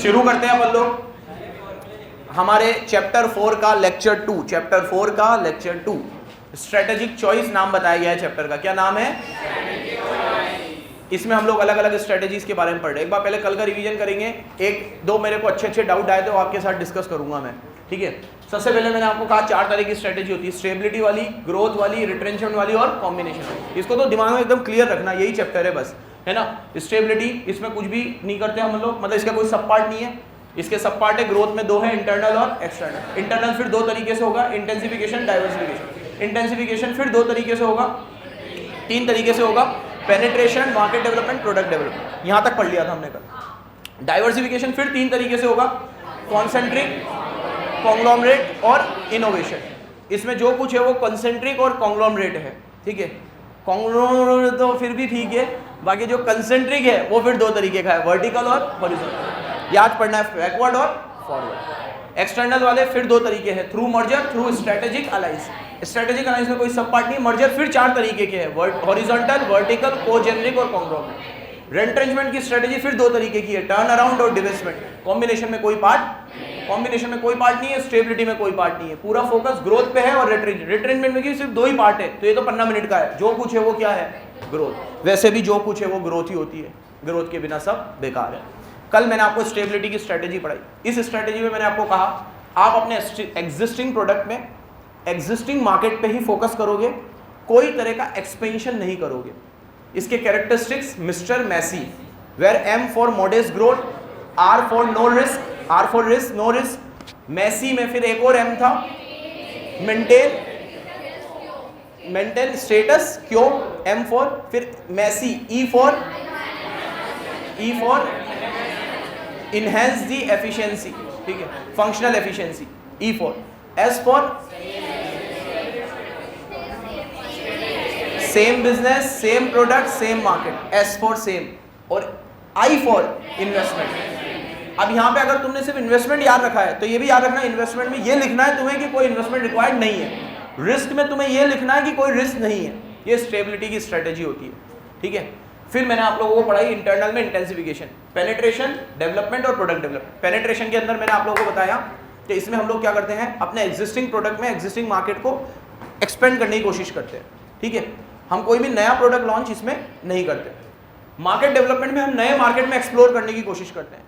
शुरू करते हैं अपन लोग हमारे चैप्टर 4 का लेक्चर 2। चैप्टर 4 का लेक्चर 2 स्ट्रेटेजिक चॉइस नाम बताया गया है चैप्टर का। क्या नाम है? इसमें हम लोग अलग अलग स्ट्रेटेजीज के बारे में पढ़ रहे हैं। एक बार पहले कल का रिवीजन करेंगे। एक दो मेरे को अच्छे डाउट आए तो आपके साथ डिस्कस करूंगा मैं, ठीक है। सबसे पहले मैंने आपको कहा 4 तरह की स्ट्रेटेजी होती है, स्टेबिलिटी वाली, ग्रोथ वाली, रिट्रेंचमेंट वाली और कॉम्बिनेशन वाली। इसको तो दिमाग में एकदम क्लियर रखना, यही चैप्टर है बस, है ना। स्टेबिलिटी, इसमें कुछ भी नहीं करते हम लोग, मतलब इसका कोई सब पार्ट नहीं है। इसके सब पार्ट है, ग्रोथ में 2 है, इंटरनल और एक्सटर्नल। इंटरनल फिर 2 तरीके से होगा, इंटेंसिफिकेशन, डाइवर्सिफिकेशन। इंटेंसिफिकेशन फिर 2 तरीके से होगा, 3 तरीके से होगा, penetration, market development, product development. यहां तक पढ़ लिया था हमने कल। डाइवर्सिफिकेशन फिर 3 तरीके से होगा, कॉन्सेंट्रिक, कॉन्ग्लोमरेट और इनोवेशन। इसमें जो कुछ है वो कॉन्सेंट्रिक और कॉन्ग्लोमरेट है, ठीक है। कॉन्ग्लोमरेट तो फिर भी ठीक है, बाकी जो कंसेंट्रिक है वो फिर 2 तरीके का है, वर्टिकल और हॉरिजॉन्टल। याद पढ़ना है, बैकवर्ड और फॉरवर्ड। एक्सटर्नल वाले फिर 2 तरीके हैं, through merger, through strategic alliance. Strategic alliance में कोई सब पार्ट नहीं, मर्जर फिर 4 तरीके के हैं, हॉरिजॉन्टल, वर्टिकल, कोजेनरिक और कॉन्ग्लोमरेट। रेंट्रेंचमेंट की स्ट्रेटेजी फिर 2 तरीके की है, टर्न अराउंड और डिवेस्टमेंट। कॉम्बिनेशन में कोई पार्ट नहीं है, स्टेबिलिटी में कोई पार्ट नहीं है, पूरा फोकस ग्रोथ पे है और रिट्रेंचमेंट में सिर्फ 2 ही पार्ट है। तो ये तो 15 मिनट का है, जो कुछ है वो क्या है? ग्रोथ। वैसे भी जो कुछ है वो ग्रोथ ही होती है, ग्रोथ के बिना सब बेकार है। कल मैंने आपको स्टेबिलिटी की स्ट्रेटेजी पढ़ाई। इस स्ट्रेटेजी में मैंने आपको कहा आप अपने एग्जिस्टिंग प्रोडक्ट में, एग्जिस्टिंग मार्केट पे ही फोकस करोगे, कोई तरह का एक्सपेंशन नहीं करोगे। इसके characteristics Mister Massy, where M for modest growth, R for no risk, R for risk no risk. Massy में फिर एक और एम था, maintain status quo, M for, फिर Massy, E for enhance the efficiency, ठीक है, functional efficiency, E for, S for same business, same product, same market, S for same, और I for investment. अब यहां पे अगर तुमने सिर्फ इन्वेस्टमेंट याद रखा है तो ये भी याद रखना, इन्वेस्टमेंट में ये लिखना है तुम्हें कि कोई इन्वेस्टमेंट रिक्वायर्ड नहीं है। रिस्क में तुम्हें ये लिखना है कि कोई रिस्क नहीं है। ये स्टेबिलिटी की स्ट्रेटेजी होती है, ठीक है। फिर मैंने आप लोगों को पढ़ाई इंटरनल में इंटेंसिफिकेशन, पेनिट्रेशन, डेवलपमेंट और प्रोडक्ट डेवलपमेंट। पेनिट्रेशन के अंदर मैंने आप लोगों को बताया कि इसमें हम लोग क्या करते हैं, अपने एग्जिस्टिंग प्रोडक्ट में एग्जिस्टिंग मार्केट को एक्सपेंड करने की कोशिश करते हैं, ठीक है। हम कोई भी नया प्रोडक्ट लॉन्च इसमें नहीं करते। मार्केट डेवलपमेंट में हम नए मार्केट में एक्सप्लोर करने की कोशिश करते हैं,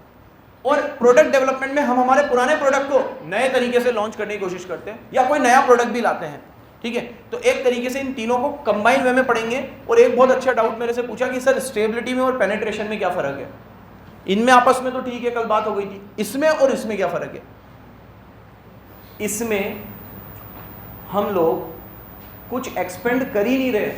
और प्रोडक्ट डेवलपमेंट में हम हमारे पुराने प्रोडक्ट को नए तरीके से लॉन्च करने की कोशिश करते हैं, या कोई नया प्रोडक्ट भी लाते हैं, ठीक है। तो एक तरीके से इन तीनों को कंबाइन वे में पढ़ेंगे। और एक बहुत अच्छा डाउट मेरे से पूछा कि सर स्टेबिलिटी में और पेनिट्रेशन में क्या फर्क है? इनमें आपस में तो ठीक है, कल बात हो गई थी, इसमें और इसमें क्या फर्क है? इसमें हम लोग कुछ एक्सपेंड कर ही नहीं रहे।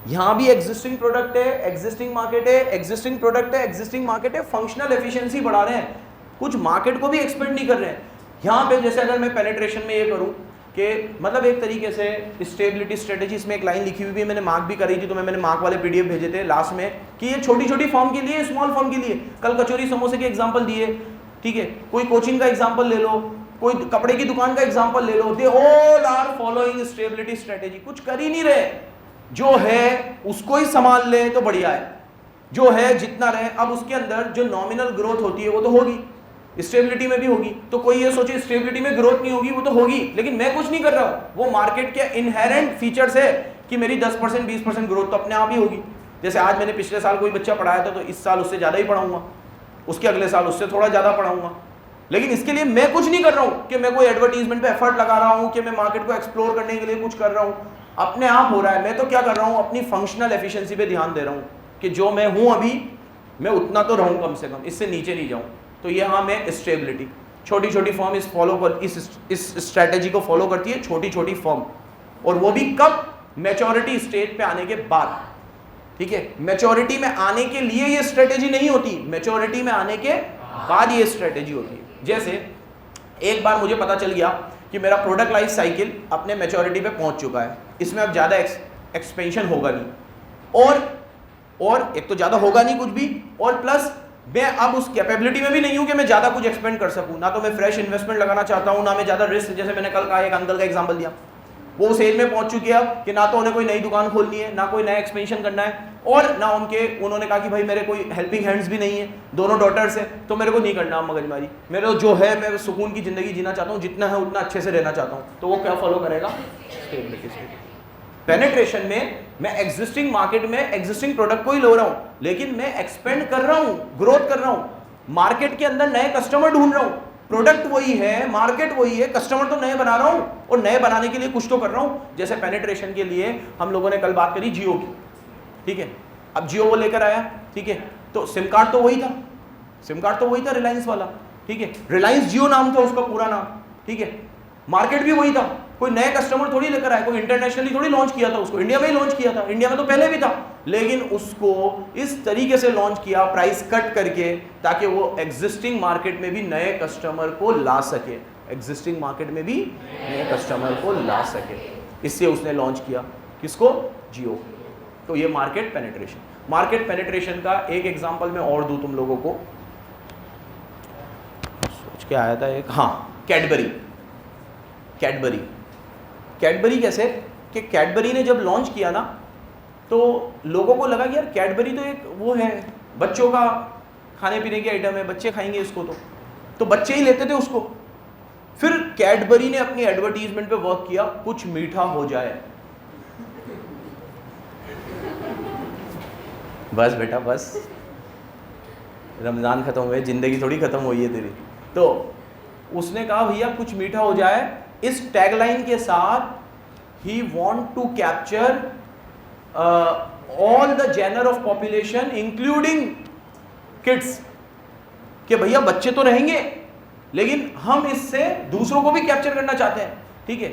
यहां भी एग्जिस्टिंग प्रोडक्ट है, एग्जिस्टिंग मार्केट है, एग्जिस्टिंग प्रोडक्ट है, एग्जिस्टिंग मार्केट है, फंक्शनल एफिशिएंसी बढ़ा रहे हैं, कुछ मार्केट को भी एक्सपेंड नहीं कर रहे हैं। यहां पे जैसे अगर मैं पेनिट्रेशन में ये करूं कि मतलब एक तरीके से स्टेबिलिटी स्ट्रेटेजी, इसमें एक लाइन लिखी हुई भी, मैंने मार्क भी करी थी, तो मैंने मार्क वाले पीडीएफ भेजे थे लास्ट में, कि ये छोटी छोटी फॉर्म के लिए, स्मॉल फॉर्म के लिए। कल कचौरी समोसे के एग्जांपल दिए, ठीक है, कोई कोचिंग का एग्जांपल ले लो, कोई कपड़े की दुकान का एग्जांपल ले लो, they all are following stability strategy. कुछ कर ही नहीं रहे, जो है उसको ही संभाल ले तो बढ़िया है, जो है जितना रहे। अब उसके अंदर जो नॉमिनल ग्रोथ होती है वो तो होगी, स्टेबिलिटी में भी होगी। तो कोई ये सोचे स्टेबिलिटी में ग्रोथ नहीं होगी, वो तो होगी, लेकिन मैं कुछ नहीं कर रहा हूं, वो मार्केट के इनहेरेंट फीचर्स है कि मेरी 10% 20% ग्रोथ तो अपने आप ही होगी। जैसे आज मैंने पिछले साल कोई बच्चा पढ़ाया था, तो इस साल उससे ज्यादा ही पढ़ाऊंगा, उसके अगले साल उससे थोड़ा ज्यादा पढ़ाऊंगा। लेकिन इसके लिए मैं कुछ नहीं कर रहा हूं कि मैं कोई एडवर्टीजमेंट पे एफर्ट लगा रहा हूं, कि मैं मार्केट को एक्सप्लोर करने के लिए कुछ कर रहा हूं, अपने आप हो रहा है। मैं तो क्या कर रहा हूं, अपनी फंक्शनल एफिशिएंसी पे ध्यान दे रहा हूं कि जो मैं हूं अभी, मैं उतना तो रहूं कम से कम, इससे नीचे नहीं जाऊं। तो ये हाँ मैं स्टेबिलिटी, छोटी छोटी फॉर्म इस स्ट्रेटेजी को फॉलो करती है, छोटी छोटी फॉर्म, और वो भी कब? मैच्योरिटी स्टेज पे आने के बाद, ठीक है। मैच्योरिटी में आने के लिए ये स्ट्रेटेजी नहीं होती, मैच्योरिटी में आने के बाद ये स्ट्रेटेजी होती है। जैसे एक बार मुझे पता चल गया कि मेरा प्रोडक्ट लाइफ साइकिल अपने मैच्योरिटी पे पहुंच चुका है, इसमें अब ज़्यादा एक्सपेंशन होगा नहीं, और एक तो ज़्यादा होगा नहीं कुछ भी, और प्लस मैं अब उस कैपेबिलिटी में भी नहीं हूं कि मैं ज़्यादा कुछ एक्सपेंड कर सकूं। ना तो मैं फ्रेश इन्वेस्टमेंट लगाना चाहता हूं, ना मैं ज़्यादा रिस्क, जैसे मैंने कल कहा, एक अंकल का एग्जांपल दिया, वो उस एज में पहुंच चुकी है कि ना तो उन्हें कोई नई दुकान खोलनी है, ना कोई नया एक्सपेंशन करना है, और ना उन्होंने कहा कि भाई मेरे कोई हेल्पिंग हैंड्स भी नहीं है, दोनों डॉटर्स है, तो मेरे को नहीं करना मगजमारी, मेरे जो है मैं सुकून की ज़िंदगी जीना चाहता हूँ, जितना है उतना अच्छे से रहना चाहता हूँ। तो वो क्या फॉलो करेगा? स्टेबिलिटी। पेनिट्रेशन में मैं एग्जिस्टिंग मार्केट में एग्जिस्टिंग प्रोडक्ट को ही लो रहा हूँ, लेकिन मैं एक्सपेंड कर रहा हूँ, ग्रोथ कर रहा हूँ, मार्केट के अंदर नए कस्टमर ढूंढ रहा हूँ, प्रोडक्ट वही है, मार्केट वही है, कस्टमर तो नए बना रहा हूं, और नए बनाने के लिए कुछ तो कर रहा हूं। जैसे पेनिट्रेशन के लिए हम लोगों ने कल बात करी जियो की, ठीक है, अब जियो वो लेकर आया, ठीक है, तो सिम कार्ड तो वही था, सिम कार्ड तो वही था रिलायंस वाला, ठीक है, रिलायंस जियो नाम था उसका पूरा नाम, ठीक है, मार्केट भी वही था, कोई नए कस्टमर थोड़ी लेकर आया, कोई इंटरनेशनली थोड़ी लॉन्च किया था उसको, इंडिया में ही लॉन्च किया था, इंडिया में तो पहले भी था, लेकिन उसको इस तरीके से लॉन्च किया प्राइस कट करके, ताकि वो एग्जिस्टिंग मार्केट में भी नए कस्टमर को ला सके, एग्जिस्टिंग मार्केट में भी नए कस्टमर को ला सके, इससे उसने लॉन्च किया किसको? जियो। तो ये मार्केट पेनिट्रेशन। मार्केट पेनिट्रेशन का एक एग्जांपल मैं और दूं तुम लोगों को, सोच के आया था एक, हाँ, कैडबरी। कैडबरी कैसे कि कैडबरी ने जब लॉन्च किया ना, तो लोगों को लगा कि यार कैडबरी तो एक वो है, बच्चों का खाने पीने की आइटम है, बच्चे खाएंगे इसको, तो बच्चे ही लेते थे उसको। फिर कैडबरी ने अपनी एडवर्टीजमेंट पे वर्क किया, कुछ मीठा हो जाए, बस बेटा बस, रमजान खत्म हुए, जिंदगी थोड़ी खत्म हुई है तेरी। तो उसने कहा भैया कुछ मीठा हो जाए, इस टैगलाइन के साथ ही want to capture all the genre of population including kids, कि भैया बच्चे तो रहेंगे लेकिन हम इससे दूसरों को भी कैप्चर करना चाहते हैं, ठीक है,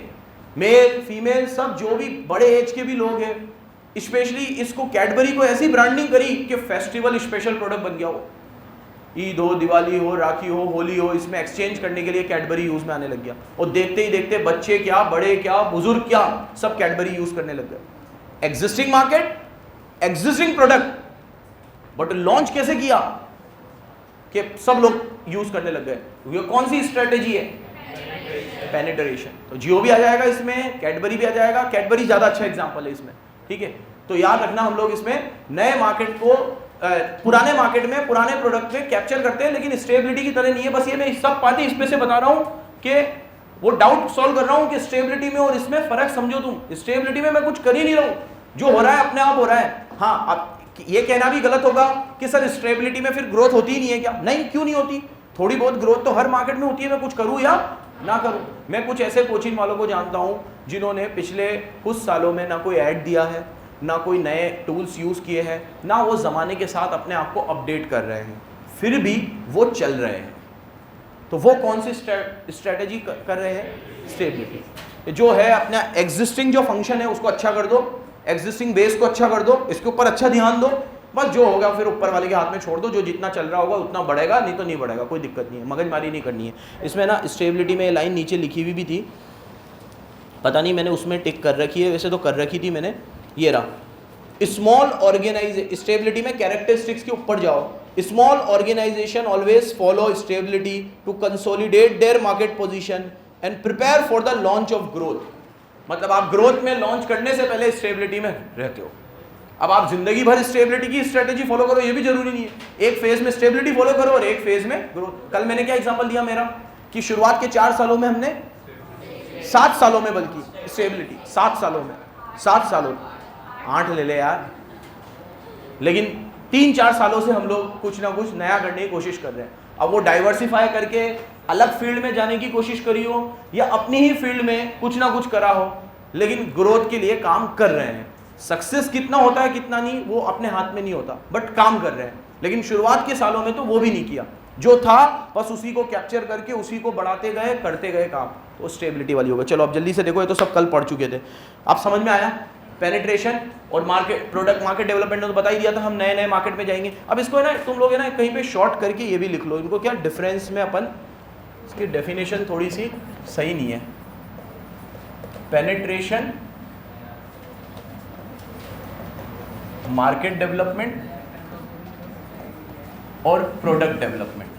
मेल फीमेल सब, जो भी बड़े एज के भी लोग हैं। स्पेशली इसको कैडबरी को ऐसी ब्रांडिंग करी कि फेस्टिवल स्पेशल प्रोडक्ट बन गया हो, ईद हो, दिवाली हो, राखी हो, होली हो, इसमें एक्सचेंज करने के लिए कैडबरी यूज में आने लग गया, और देखते ही देखते बच्चे क्या, बड़े क्या, बुजुर्ग क्या, सब कैडबरी यूज करने लग गए। Existing market, existing product, but launch कैसे किया कि सब लोग यूज करने लग गए। ये कौन सी स्ट्रेटेजी है? पेनिट्रेशन। तो जियो भी आ जाएगा इसमें, कैडबरी भी आ जाएगा, कैडबरी ज्यादा अच्छा एग्जांपल है इसमें, ठीक है। तो याद रखना हम लोग इसमें नए मार्केट को पुराने मार्केट में पुराने प्रोडक्ट में कैप्चर करते हैं, लेकिन स्टेबिलिटी की तरह नहीं है। बस ये मैं सब बातें इसमें से बता रहा हूं कि वो डाउट सॉल्व कर रहा हूं कि स्टेबिलिटी में और इसमें फर्क समझो तुम। स्टेबिलिटी में मैं कुछ कर ही नहीं रहा हूं, जो हो रहा है अपने आप हो रहा है। हाँ, अब ये कहना भी गलत होगा कि सर स्टेबिलिटी में फिर ग्रोथ होती ही नहीं है क्या? नहीं, क्यों नहीं होती? थोड़ी बहुत ग्रोथ तो हर मार्केट में होती है, मैं कुछ करूं या ना करूं। मैं कुछ ऐसे कोचिंग वालों को जानता हूं जिन्होंने पिछले कुछ सालों में ना कोई ऐड दिया है, ना कोई नए टूल्स यूज़ किए हैं, ना वो ज़माने के साथ अपने आप को अपडेट कर रहे हैं, फिर भी वो चल रहे हैं। तो वो कौन सी स्ट्रेटेजी कर रहे हैं? स्टेबिलिटी। जो है अपना एग्जिस्टिंग जो फंक्शन है उसको अच्छा कर दो, एग्जिस्टिंग बेस को अच्छा कर दो, इसके ऊपर अच्छा ध्यान दो, बस जो होगा फिर ऊपर वाले के हाथ में छोड़ दो। जो जितना चल रहा होगा उतना बढ़ेगा, नहीं तो नहीं बढ़ेगा, कोई दिक्कत नहीं है, मगजमारी नहीं करनी है। इसमें ना स्टेबिलिटी में लाइन नीचे लिखी हुई भी थी, पता नहीं मैंने उसमें टिक कर रखी है, वैसे तो कर रखी थी मैंने, ये रहा। स्मॉल ऑर्गेनाइजेशन, स्टेबिलिटी में कैरेक्टरिस्टिक्स के ऊपर जाओ। Small organisation always follow stability to consolidate their market position and prepare for the launch of growth. मतलब आप ग्रोथ में लॉन्च करने से पहले स्टेबिलिटी में रहते हो। अब आप जिंदगी भर स्टेबिलिटी की स्ट्रेटेजी फॉलो करो, ये भी जरूरी नहीं है। एक फेज में स्टेबिलिटी फॉलो करो और एक फेज में ग्रोथ। कल मैंने क्या एग्जांपल दिया मेरा कि शुरुआत के 4 सालों में हमने 7 सालों में, बल्कि स्टेबिलिटी 7 सालों में, 7 सालों 8 ले ले यार, लेकिन 3-4 सालों से हम लोग कुछ ना कुछ नया करने की कोशिश कर रहे हैं। अब वो डाइवर्सिफाई करके अलग फील्ड में जाने की कोशिश करी हो या अपनी ही फील्ड में कुछ ना कुछ करा हो, लेकिन ग्रोथ के लिए काम कर रहे हैं। सक्सेस कितना होता है कितना नहीं वो अपने हाथ में नहीं होता, बट काम कर रहे हैं। लेकिन शुरुआत के सालों में तो वो भी नहीं किया, जो था बस उसी को कैप्चर करके उसी को बढ़ाते गए, करते गए काम, तो स्टेबिलिटी वाली होगा। चलो अब जल्दी से देखो, ये तो सब कल पढ़ चुके थे। आप समझ में आया? पेनिट्रेशन और मार्केट, प्रोडक्ट मार्केट डेवलपमेंट ने तो बता ही दिया था, हम नए नए मार्केट में जाएंगे। अब इसको है ना तुम लोग है ना कहीं पे शॉर्ट करके ये भी लिख लो, इनको क्या डिफरेंस में अपन, इसकी डेफिनेशन थोड़ी सी सही नहीं है। पेनिट्रेशन, मार्केट डेवलपमेंट और प्रोडक्ट डेवलपमेंट,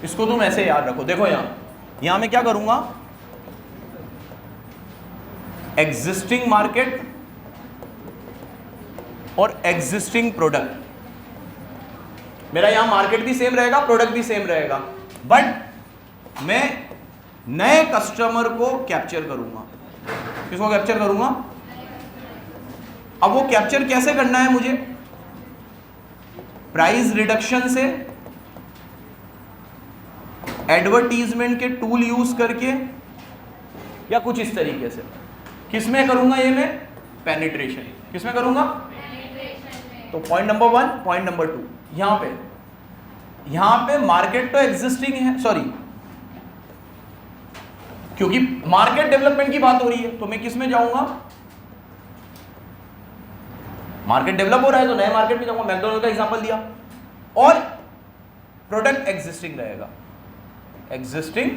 इसको तुम ऐसे याद रखो। देखो यहां मैं क्या करूंगा, एग्जिस्टिंग मार्केट और एग्जिस्टिंग प्रोडक्ट। मेरा यहां मार्केट भी सेम रहेगा, प्रोडक्ट भी सेम रहेगा, बट मैं नए कस्टमर को कैप्चर करूंगा। किसको कैप्चर करूंगा? अब वो कैप्चर कैसे करना है मुझे? प्राइस रिडक्शन से, एडवर्टीजमेंट के टूल यूज करके, या कुछ इस तरीके से। किसमें करूंगा ये मैं? पेनिट्रेशन। किसमें करूंगा? तो पॉइंट नंबर 1, पॉइंट नंबर 2, यहां पे मार्केट तो एग्जिस्टिंग है, सॉरी, क्योंकि मार्केट डेवलपमेंट की बात हो रही है, तो मैं किस में जाऊंगा? मार्केट डेवलप हो रहा है तो नए मार्केट में जाऊंगा, मैकडॉनल्ड का एग्जांपल दिया। और प्रोडक्ट एग्जिस्टिंग रहेगा, एग्जिस्टिंग,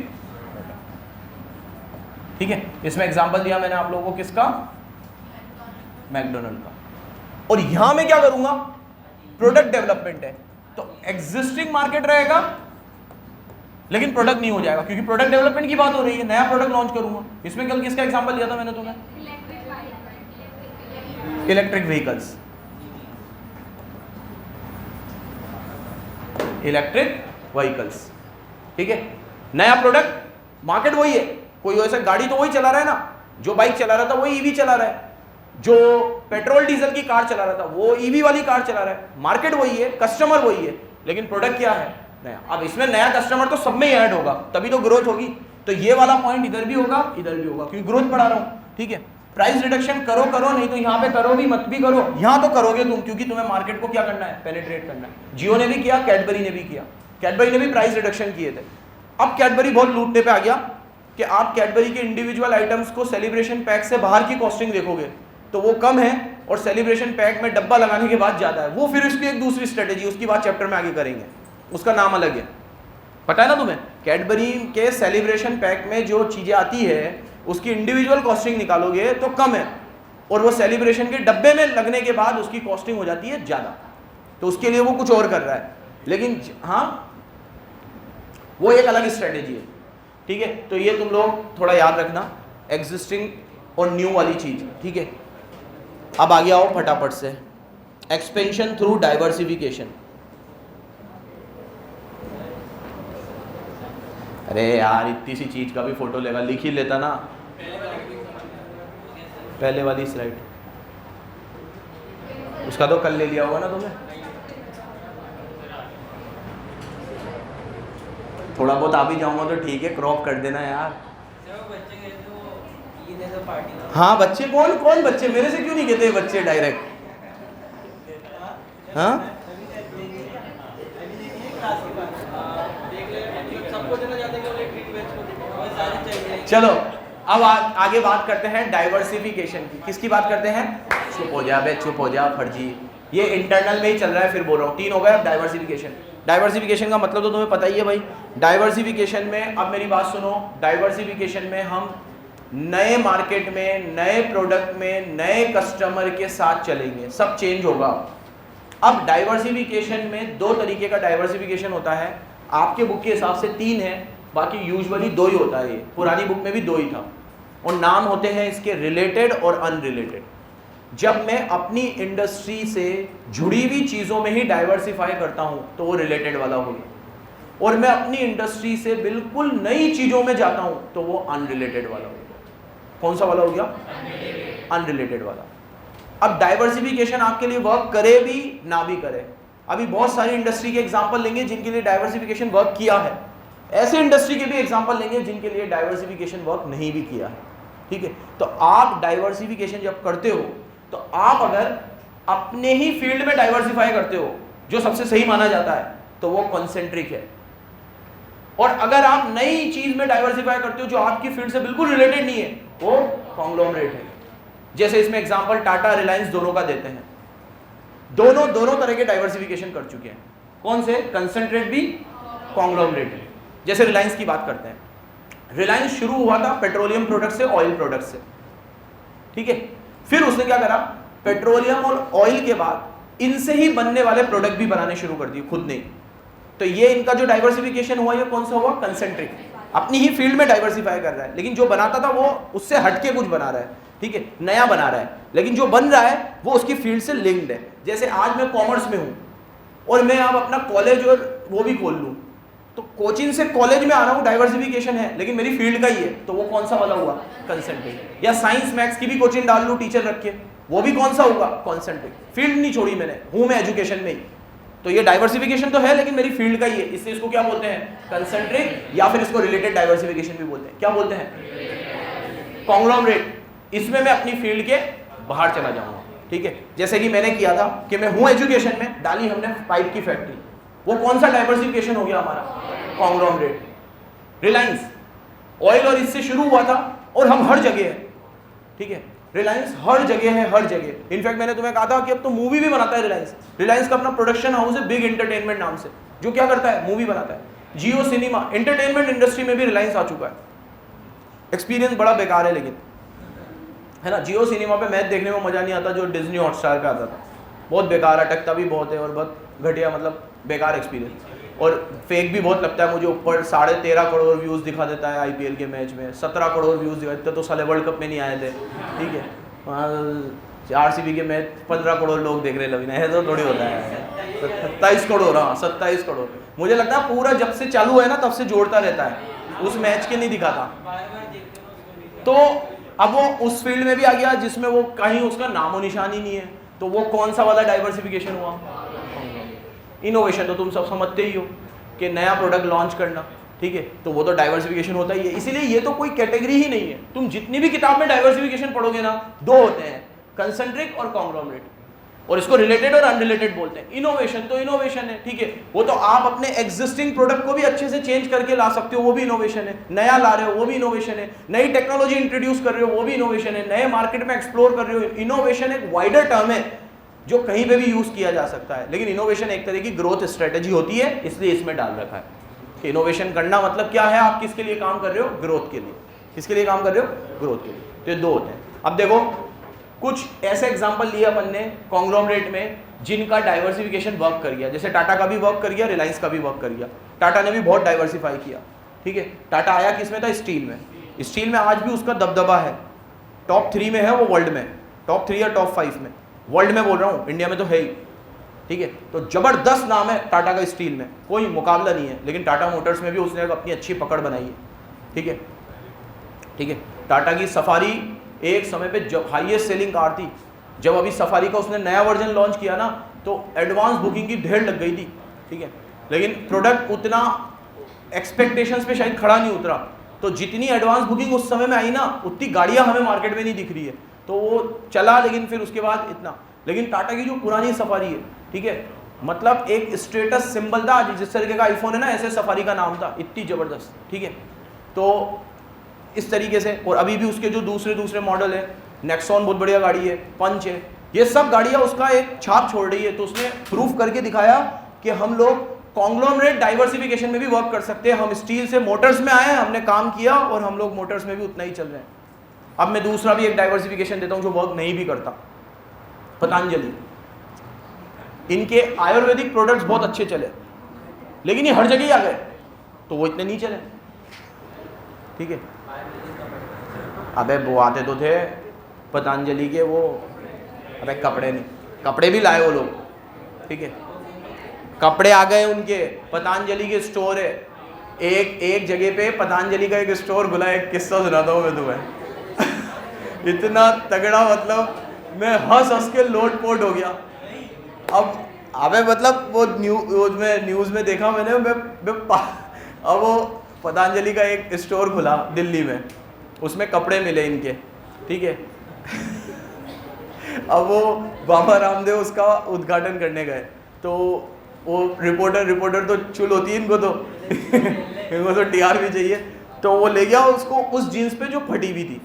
ठीक है। इसमें एग्जांपल दिया मैंने आप लोगों को, किसका? मैकडॉनल्ड का। और यहां मैं क्या करूंगा? प्रोडक्ट डेवलपमेंट है, तो एग्जिस्टिंग मार्केट रहेगा लेकिन प्रोडक्ट नहीं हो जाएगा, क्योंकि प्रोडक्ट डेवलपमेंट की बात हो रही है, नया प्रोडक्ट लॉन्च करूंगा। इसमें कल किसका एग्जांपल दिया था मैंने तुम्हें? इलेक्ट्रिक व्हीकल्स, इलेक्ट्रिक व्हीकल्स, ठीक है। नया प्रोडक्ट, मार्केट वही है, कोई वैसे गाड़ी तो वही चला रहा है ना, जो बाइक चला रहा था वही ईवी चला रहा है, जो पेट्रोल डीजल की कार चला रहा था वो ईवी वाली कार चला रहा है। मार्केट वही है, कस्टमर वही है, लेकिन प्रोडक्ट क्या है? नया। अब इसमें नया कस्टमर तो सब में ही ऐड होगा, तभी तो ग्रोथ होगी। तो ये वाला पॉइंट इधर भी होगा, इधर भी होगा, क्योंकि ग्रोथ बढ़ा रहा हूं, ठीक है। प्राइस रिडक्शन करो करो, नहीं तो यहां पे करो भी मत भी करो, यहां तो करोगे तुम, क्योंकि तुम्हें मार्केट को क्या करना है? पेनिट्रेट करना है। जियो ने भी किया, कैडबरी ने भी किया, कैडबरी ने भी प्राइस रिडक्शन किए थे। अब कैडबरी बहुत लूटने पे आ गया कि आप कैडबरी के इंडिविजुअल आइटम्स को सेलिब्रेशन पैक से बाहर की कॉस्टिंग देखोगे तो वो कम है, और सेलिब्रेशन पैक में डब्बा लगाने के बाद ज्यादा है। वो फिर उसकी एक दूसरी स्ट्रेटेजी, उसकी बात चैप्टर में आगे करेंगे, उसका नाम अलग है, पता है ना तुम्हें। कैडबरी के सेलिब्रेशन पैक में जो चीजें आती है उसकी इंडिविजुअल कॉस्टिंग निकालोगे तो कम है, और वो सेलिब्रेशन के डब्बे में लगने के बाद उसकी कॉस्टिंग हो जाती है ज्यादा। तो उसके लिए वो कुछ और कर रहा है, लेकिन हाँ वो एक अलग स्ट्रेटेजी है, ठीक है। तो ये तुम लोग थोड़ा याद रखना, एग्जिस्टिंग और न्यू वाली चीज, ठीक है। अब आगे आओ फटाफट से, एक्सपेंशन थ्रू डाइवर्सिफिकेशन। अरे यार इतनी सी चीज का भी फोटो लेगा, लिख ही लेता ना पहले वाली स्लाइड, उसका तो कल ले लिया होगा ना तुमने। थोड़ा बहुत आ भी जाऊंगा तो ठीक है, क्रॉप कर देना यार। हाँ बच्चे, कौन कौन बच्चे? मेरे से क्यों नहीं कहते बच्चे डायरेक्ट? हाँ चलो अब आगे बात करते हैं डाइवर्सिफिकेशन की। किसकी बात करते हैं? चुप हो जा बे, चुप हो जा फर्जी, ये इंटरनल में ही चल रहा है, फिर बोल रहा हूँ। 3 हो गए। अब डाइवर्सिफिकेशन, डाइवर्सिफिकेशन का मतलब तो तुम्हें पता ही है भाई। डाइवर्सिफिकेशन में, अब मेरी बात सुनो, डाइवर्सिफिकेशन में हम नए मार्केट में, नए प्रोडक्ट में, नए कस्टमर के साथ चलेंगे, सब चेंज होगा। अब डाइवर्सिफिकेशन में 2 तरीके का डाइवर्सिफिकेशन होता है, आपके बुक के हिसाब से 3 है, बाकी यूजुअली 2 ही होता है। ये पुरानी बुक में भी 2 ही था, और नाम होते हैं इसके रिलेटेड और अनरिलेटेड। जब मैं अपनी इंडस्ट्री से जुड़ी हुई चीज़ों में ही डाइवर्सिफाई करता हूं तो वो रिलेटेड वाला हो गया, और मैं अपनी इंडस्ट्री से बिल्कुल नई चीज़ों में जाता हूं तो वो अनरिलेटेड वाला हो गया। कौन सा वाला हो गया? अनरिलेटेड वाला। अब डाइवर्सिफिकेशन आपके लिए वर्क करे भी ना भी करे, अभी बहुत सारी इंडस्ट्री के एग्जांपल लेंगे जिनके लिए डाइवर्सिफिकेशन वर्क किया है, ऐसे इंडस्ट्री के भी एग्जांपल लेंगे जिनके लिए डाइवर्सिफिकेशन वर्क नहीं भी किया है, ठीक है। तो आप डाइवर्सिफिकेशन जब करते हो तो आप अगर अपने ही फील्ड में डाइवर्सिफाई करते हो जो सबसे सही माना जाता है तो वो कॉन्सेंट्रिक है, और अगर आप नई चीज में डाइवर्सिफाई करते हो जो आपकी फील्ड से बिल्कुल रिलेटेड नहीं है वो कॉन्ग्लोमरेट है। जैसे इसमें एग्जांपल टाटा, रिलायंस दोनों का देते हैं, दोनों तरह के डाइवर्सिफिकेशन कर चुके हैं। कौन से? कंसेंट्रेट भी, कॉन्ग्लोमरेट भी। जैसे रिलायंस की बात करते हैं, रिलायंस शुरू हुआ था पेट्रोलियम प्रोडक्ट से, ऑयल प्रोडक्ट से, ठीक है। फिर उसने क्या करा, पेट्रोलियम और ऑयल के बाद इनसे ही बनने वाले प्रोडक्ट भी बनाने शुरू कर दिए खुद ने। तो ये इनका जो डाइवर्सिफिकेशन हुआ, ये कौन सा हुआ? कंसेंट्रिक, अपनी ही फील्ड में डाइवर्सिफाई कर रहा है, लेकिन जो बनाता था वो उससे हटके कुछ बना रहा है। ठीक है, नया बना रहा है, लेकिन जो बन रहा है वो उसकी फील्ड से लिंक्ड है। जैसे आज मैं कॉमर्स में हूँ और मैं अब अपना कॉलेज और वो भी खोल लूँ, तो कोचिंग से कॉलेज में आ रहा हूँ, डाइवर्सिफिकेशन है, लेकिन मेरी फील्ड का ही है, तो वो कौन सा वाला हुआ? कंसेंट्रिक। या साइंस मैथ्स की भी कोचिंग डाल लूँ टीचर रख के, वो भी कौन सा होगा? कॉन्सेंट्रिक। फील्ड नहीं छोड़ी मैंने, हूँ मैं एजुकेशन में ही, तो ये डाइवर्सिफिकेशन तो है लेकिन मेरी फील्ड का ही है, इसलिए इसको क्या बोलते हैं? कंसेंट्रिक, या फिर इसको रिलेटेड डाइवर्सिफिकेशन भी बोलते हैं। क्या बोलते हैं? कॉन्ग्लोमरेट। इसमें मैं अपनी फील्ड के बाहर चला जाऊंगा, ठीक है। जैसे कि मैंने किया था कि मैं हूं एजुकेशन में, डाली हमने पाइप की फैक्ट्री, वो कौन सा डाइवर्सिफिकेशन हो गया हमारा? कॉन्ग्लोमरेट। रिलायंस ऑयल और इससे शुरू हुआ था और हम हर जगह है, ठीक है। रिलायंस हर जगह है, हर जगह। इनफैक्ट मैंने तुम्हें कहा था कि अब तो मूवी भी बनाता है रिलायंस। रिलायंस का अपना प्रोडक्शन हाउस है बिग एंटरटेनमेंट नाम से, जो क्या करता है? मूवी बनाता है। जियो सिनेमा, एंटरटेनमेंट इंडस्ट्री में भी रिलायंस आ चुका है। एक्सपीरियंस बड़ा बेकार है लेकिन, है ना। जियो सिनेमा पे मैच देखने में मजा नहीं आता जो डिज्नी हॉटस्टार पे आता था, बहुत बेकार, अटकता भी बहुत है और बहुत घटिया, मतलब बेकार एक्सपीरियंस, और फेक भी बहुत लगता है मुझे। ऊपर 13.5 करोड़ व्यूज़ दिखा देता है आईपीएल के मैच में, 17 करोड़ व्यूज़ दिखा देते, तो साले वर्ल्ड कप में नहीं आए थे, ठीक है। वहाँ आरसीबी के मैच 15 करोड़ लोग देख रहे लगे, ऐसा तो थोड़ी होता है। 27 करोड़, हाँ 27 करोड़। मुझे लगता है पूरा जब से चालू है ना तब से जोड़ता रहता है, उस मैच के नहीं दिखाता। तो अब वो उस फील्ड में भी आ गया जिसमें वो कहीं उसका नामो निशान ही नहीं है, तो वो कौन सा वाला डाइवर्सिफिकेशन हुआ? इनोवेशन तो तुम सब समझते ही हो कि नया प्रोडक्ट लॉन्च करना, ठीक है, तो वो तो डाइवर्सिफिकेशन होता ही है। इसीलिए ये तो कोई कैटेगरी ही नहीं है। तुम जितनी भी किताब में डाइवर्सिफिकेशन पढ़ोगे ना, दो होते हैं, कंसेंट्रिक और कॉन्ग्लोमरेट, और इसको रिलेटेड और अनरिलेटेड बोलते हैं। इनोवेशन तो इनोवेशन है, ठीक है, वो तो आप अपने एग्जिस्टिंग प्रोडक्ट को भी अच्छे से चेंज करके ला सकते हो, वो भी इनोवेशन है। नया ला रहे हो, वो भी इनोवेशन है। नई टेक्नोलॉजी इंट्रोड्यूस कर रहे हो, वो भी इनोवेशन है। नए मार्केट में एक्सप्लोर कर रहे हो। इनोवेशन एक वाइडर टर्म है जो कहीं पे भी यूज किया जा सकता है, लेकिन इनोवेशन एक तरह की ग्रोथ स्ट्रेटेजी होती है, इसलिए इसमें डाल रखा है कि इनोवेशन करना मतलब क्या है? आप किसके लिए काम कर रहे हो? ग्रोथ के लिए। किसके लिए काम कर रहे हो? ग्रोथ के लिए। तो ये दो होते हैं। अब देखो कुछ ऐसे एग्जांपल लिए अपन ने कॉन्ग्लोमरेट में जिनका डाइवर्सिफिकेशन वर्क कर गया। जैसे टाटा का भी वर्क कर गया, रिलायंस का भी वर्क कर गया। टाटा ने भी बहुत डाइवर्सिफाई किया, ठीक है। टाटा आया किस में था? स्टील में। स्टील में आज भी उसका दबदबा है, टॉप 3 में है वो वर्ल्ड में, टॉप 3 या टॉप 5 में, वर्ल्ड में बोल रहा हूँ, इंडिया में तो है ही, ठीक है। तो जबरदस्त नाम है टाटा का स्टील में, कोई मुकाबला नहीं है। लेकिन टाटा मोटर्स में भी उसने अपनी अच्छी पकड़ बनाई है, ठीक है, ठीक है। टाटा की सफारी एक समय पे जब हाईएस्ट सेलिंग कार थी, जब अभी सफारी का उसने नया वर्जन लॉन्च किया ना, तो एडवांस बुकिंग की ढेर लग गई थी, ठीक है। लेकिन प्रोडक्ट उतना एक्सपेक्टेशंस पे शायद खड़ा नहीं उतरा, तो जितनी एडवांस बुकिंग उस समय में आई ना, उतनी गाड़ियाँ हमें मार्केट में नहीं दिख रही है, तो वो चला, लेकिन फिर उसके बाद इतना। लेकिन टाटा की जो पुरानी सफारी है, ठीक है, मतलब एक स्टेटस सिंबल था, जिस तरीके का आईफोन है ना, ऐसे सफारी का नाम था, इतनी ज़बरदस्त, ठीक है। तो इस तरीके से, और अभी भी उसके जो दूसरे मॉडल है, नेक्सॉन बहुत बढ़िया गाड़ी है, पंच है, ये सब गाड़ियाँ उसका एक छाप छोड़ रही है। तो उसने प्रूफ करके दिखाया कि हम लोग कॉन्ग्लोमरेट डाइवर्सिफिकेशन में भी वर्क कर सकते हैं। हम स्टील से मोटर्स में आए, हमने काम किया और हम लोग मोटर्स में भी उतना ही चल रहे हैं। अब मैं दूसरा भी एक डाइवर्सिफिकेशन देता हूँ जो वर्क नहीं भी करता, पतंजलि। इनके आयुर्वेदिक प्रोडक्ट्स बहुत अच्छे चले, लेकिन ये हर जगह ही आ गए, तो वो इतने नहीं चले, ठीक है। अबे वो आते तो थे पतंजलि के, वो अबे कपड़े नहीं, कपड़े भी लाए वो लोग, ठीक है, कपड़े आ गए उनके। पतंजलि के स्टोर है, एक जगह पे पतंजलि का एक स्टोर खुला। एक किस्सा सुनाता हूँ मैं तुम्हें इतना तगड़ा, मतलब मैं हंस के लोटपोट हो गया। अब अबे मतलब वो न्यूज़ में देखा मैंने, अब वो पतंजलि का एक स्टोर खुला दिल्ली में, उसमें कपड़े मिले इनके, ठीक है। अब वो बाबा रामदेव उसका उद्घाटन करने गए, तो वो रिपोर्टर तो चुल होती है इनको, तो इनको तो टीआर भी चाहिए, तो वो ले गया उसको उस जीन्स पे जो फटी हुई थी,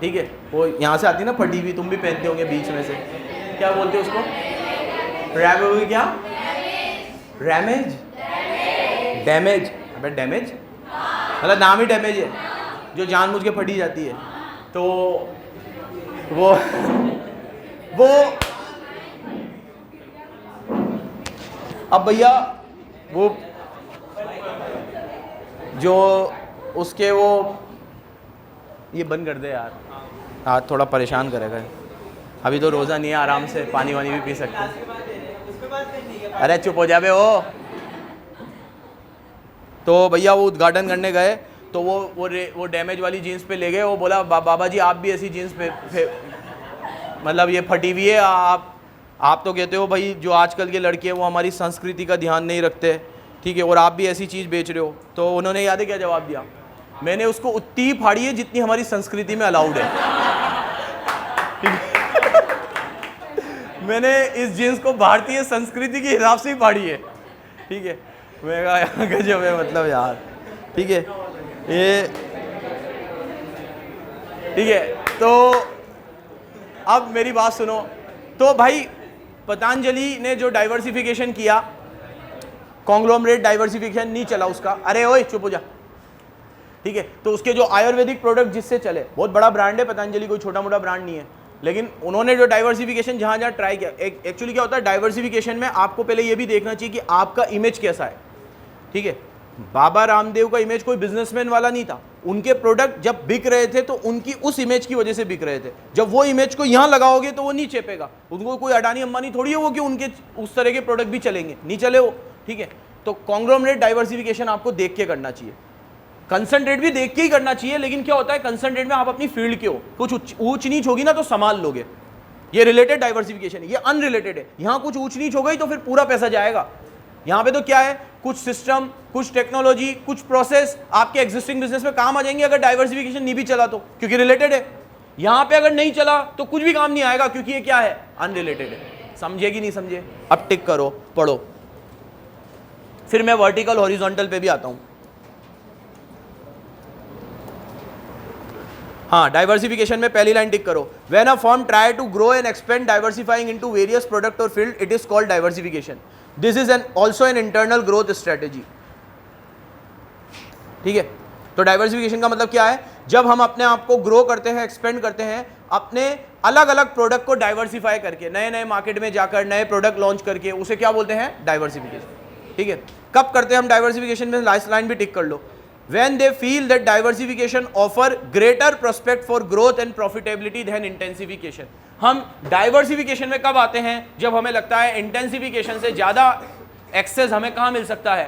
ठीक है। वो यहाँ से आती ना फटी हुई, तुम भी पहनते होंगे बीच में से, क्या बोलते हैं उसको? रैमेज, क्या रैमेज, डैमेज। अबे डैमेज मतलब नाम ही डैमेज है, जो जानबूझ के फटी जाती है। तो वो अब भैया वो जो उसके वो ये बंद कर दे यार, हाँ थोड़ा परेशान करेगा। अभी तो रोज़ा नहीं है, आराम से पानी वानी भी पी सकते हैं। अरे चुप हो जा बे वो। तो भैया वो उद्घाटन करने गए तो वो डैमेज वाली जीन्स पे ले गए। वो बोला बाबा जी आप भी ऐसी जीन्स पे मतलब ये फटी हुई है, आप तो कहते हो भाई जो आजकल के लड़के हैं वो हमारी संस्कृति का ध्यान नहीं रखते, ठीक है, और आप भी ऐसी चीज़ बेच रहे हो। तो उन्होंने याद है क्या जवाब दिया? मैंने उसको उतनी ही फाड़ी है जितनी हमारी संस्कृति में अलाउड है। मैंने इस जीन्स को भारतीय संस्कृति के हिसाब से ही फाड़ी है, ठीक है। मैं कहा गजब है मतलब यार, ठीक है ये, ठीक है। तो अब मेरी बात सुनो। तो भाई पतंजलि ने जो डाइवर्सिफिकेशन किया, कॉन्ग्लोमरेट डाइवर्सिफिकेशन नहीं चला उसका, अरे ओए चुप हो जा, ठीक है। तो उसके जो आयुर्वेदिक प्रोडक्ट जिससे चले, बहुत बड़ा ब्रांड है पतंजलि, कोई छोटा मोटा ब्रांड नहीं है, लेकिन उन्होंने जो डाइवर्सिफिकेशन जहां जहां ट्राई किया, एक्चुअली क्या होता है डाइवर्सिफिकेशन में आपको पहले ये भी देखना चाहिए कि आपका इमेज कैसा है, ठीक है। बाबा रामदेव का इमेज कोई बिजनेसमैन वाला नहीं था, उनके प्रोडक्ट जब बिक रहे थे तो उनकी उस इमेज की वजह से बिक रहे थे। जब वो इमेज को यहाँ लगाओगे तो वो नहीं चेपेगा, उनको कोई अडानी अंबानी थोड़ी है वो कि उनके उस तरह के प्रोडक्ट भी चलेंगे, नहीं चले वो, ठीक है। तो कॉन्ग्लोमरेट डाइवर्सिफिकेशन आपको देख के करना चाहिए, कंसंट्रेट भी देख के ही करना चाहिए, लेकिन क्या होता है कंसंट्रेट में आप अपनी फील्ड के हो, कुछ ऊंच नीच होगी ना तो संभाल लोगे, ये रिलेटेड डाइवर्सिफिकेशन है, ये अनरिलेटेड है। यहाँ कुछ ऊंच नीच हो गई तो फिर पूरा पैसा जाएगा। यहाँ पे तो क्या है, कुछ सिस्टम, कुछ टेक्नोलॉजी, कुछ प्रोसेस आपके एग्जिस्टिंग बिजनेस में काम आ जाएंगे अगर डाइवर्सिफिकेशन नहीं भी चला तो, क्योंकि रिलेटेड है। यहाँ पे अगर नहीं चला तो कुछ भी काम नहीं आएगा, क्योंकि ये क्या है, अनरिलेटेड है। समझे कि नहीं समझे? अब टिक करो, पढ़ो, फिर मैं वर्टिकल हॉरिजॉन्टल पे भी आता हूं। हाँ, डाइवर्सिफिकेशन में पहली लाइन टिक करो, when a firm try to grow and expand diversifying into various product और field, it is called diversification. This is an also an internal growth strategy, ठीक है। तो डाइवर्सिफिकेशन का मतलब क्या है, जब हम अपने आप को ग्रो करते हैं, एक्सपेंड करते हैं, अपने अलग अलग प्रोडक्ट को डाइवर्सिफाई करके, नए नए मार्केट में जाकर नए प्रोडक्ट लॉन्च करके, उसे क्या बोलते हैं, डाइवर्सिफिकेशन, ठीक है। कब करते हैं हम डाइवर्सिफिकेशन में, लास्ट लाइन भी टिक कर लो, when they feel that diversification offer greater prospect for growth and profitability than intensification। हम डाइवर्सिफिकेशन में कब आते हैं, जब हमें लगता है इंटेंसिफिकेशन से ज्यादा एक्सेस हमें कहां मिल सकता है।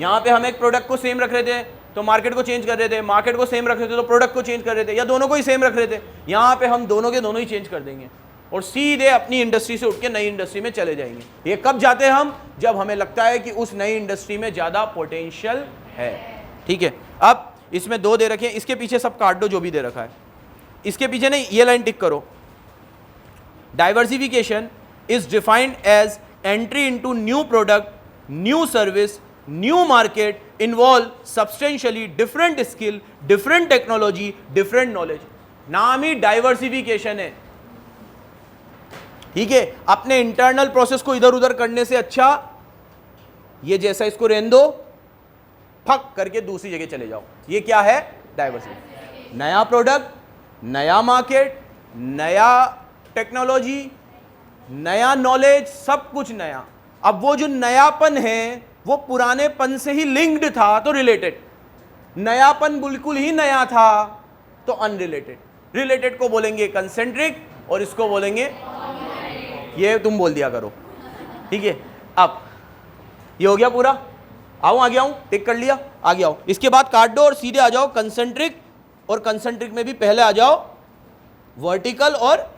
यहां पे हम एक प्रोडक्ट को सेम रख रहे थे तो मार्केट को चेंज कर रहे थे, मार्केट को सेम रख रहे थे तो प्रोडक्ट को चेंज कर रहे थे, या दोनों को ही सेम रख रहे थे। यहां पे हम दोनों के दोनों ही चेंज कर देंगे और सीधे अपनी इंडस्ट्री से उठ के नई इंडस्ट्री में चले जाएंगे। ये कब जाते हैं हम, जब हमें लगता है कि उस नई इंडस्ट्री में ज्यादा पोटेंशियल है, ठीक है। अब इसमें दो दे रखे हैं, इसके पीछे सब काट दो जो भी दे रखा है, इसके पीछे नहीं, ये लाइन टिक करो। Diversification is defined as entry into new product, new service, new market, involve substantially different skill, different technology, different knowledge. नाम ही डाइवर्सिफिकेशन है, ठीक है। अपने इंटरनल प्रोसेस को इधर उधर करने से अच्छा ये जैसा इसको रहने दो, फक करके दूसरी जगह चले जाओ। ये क्या है, डाइवर्सिफिकेशन। नया प्रोडक्ट, नया मार्केट, नया टेक्नोलॉजी, नया नॉलेज, सब कुछ नया। अब वो जो नयापन है वो पुरानेपन से ही लिंक्ड था तो रिलेटेड, नयापन बिल्कुल ही नया था तो अनरिलेटेड। रिलेटेड को बोलेंगे कंसेंट्रिक और इसको बोलेंगे, ये तुम बोल दिया करो, ठीक है। अब ये हो गया पूरा, आओ आगे आऊं, टिक कर लिया, आगे आओ। इसके बाद काट दो और सीधे आ जाओ कंसेंट्रिक, और कंसेंट्रिक में भी पहले आ जाओ वर्टिकल और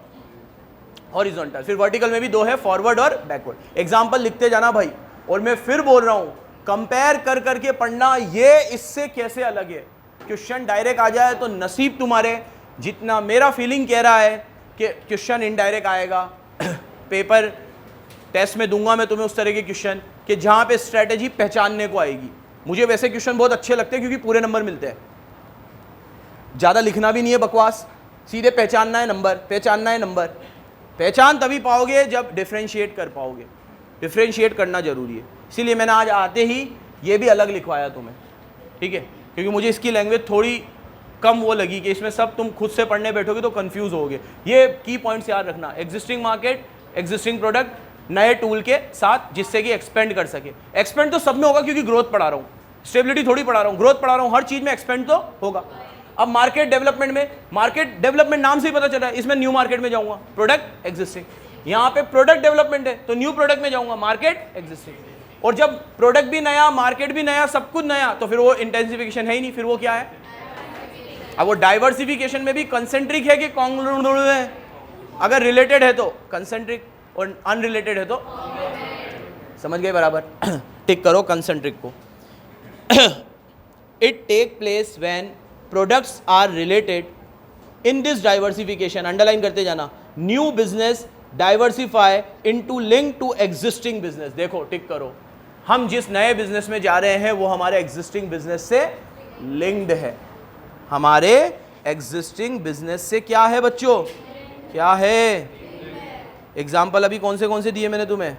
हॉरिजॉन्टल। फिर वर्टिकल में भी दो है, फॉरवर्ड और बैकवर्ड। एग्जांपल लिखते जाना भाई, और मैं फिर बोल रहा हूं कंपेयर कर करके पढ़ना, ये इससे कैसे अलग है। क्वेश्चन डायरेक्ट आ जाए तो नसीब तुम्हारे, जितना मेरा फीलिंग कह रहा है कि क्वेश्चन इनडायरेक्ट आएगा। पेपर टेस्ट में दूंगा मैं तुम्हें उस तरह के क्वेश्चन कि जहां पे स्ट्रेटेजी पहचानने को आएगी। मुझे वैसे क्वेश्चन बहुत अच्छे लगते हैं क्योंकि पूरे नंबर मिलते हैं, ज़्यादा लिखना भी नहीं है बकवास, सीधे पहचानना है नंबर, पहचानना है नंबर। पहचान तभी पाओगे जब डिफ्रेंशिएट कर पाओगे, डिफ्रेंशिएट करना जरूरी है। इसीलिए मैंने आज आते ही ये भी अलग लिखवाया तुम्हें, ठीक है, क्योंकि मुझे इसकी लैंग्वेज थोड़ी कम वो लगी कि इसमें सब तुम खुद से पढ़ने बैठोगे तो कंफ्यूज होगे। ये की पॉइंट्स याद रखना, एग्जिस्टिंग मार्केट, एग्जिस्टिंग प्रोडक्ट, नए टूल के साथ जिससे कि एक्सपेंड कर सके। एक्सपेंड तो सब में होगा क्योंकि ग्रोथ पढ़ा रहा हूँ, स्टेबिलिटी थोड़ी पढ़ा रहा हूँ, ग्रोथ पढ़ा रहा हूँ, हर चीज़ में एक्सपेंड तो होगा। अब मार्केट डेवलपमेंट में, मार्केट डेवलपमेंट नाम से ही पता चल रहा है, इसमें न्यू मार्केट में जाऊंगा, प्रोडक्ट एग्जिस्टिंग। यहाँ पे प्रोडक्ट डेवलपमेंट है तो न्यू प्रोडक्ट में जाऊंगा, मार्केट एग्जिस्टिंग। और जब प्रोडक्ट भी नया, मार्केट भी नया, सब कुछ नया, तो फिर वो इंटेंसिफिकेशन है ही नहीं, फिर वो क्या है? अब वो डाइवर्सिफिकेशन में भी कंसेंट्रिक है कि कॉन्ग्लोमरेट है? अगर रिलेटेड है तो कंसेंट्रिक और अनरिलेटेड है तो समझ गए बराबर? टिक करो कंसेंट्रिक को। It take place when products are related in this diversification, underline करते जाना, new business diversify into link to existing business. देखो टिक करो, हम जिस नए बिजनेस में जा रहे हैं वो हमारे एग्जिस्टिंग बिजनेस से लिंक्ड है। हमारे एग्जिस्टिंग बिजनेस से क्या है बच्चों? क्या है? एग्जाम्पल अभी कौन से दिए मैंने तुम्हें?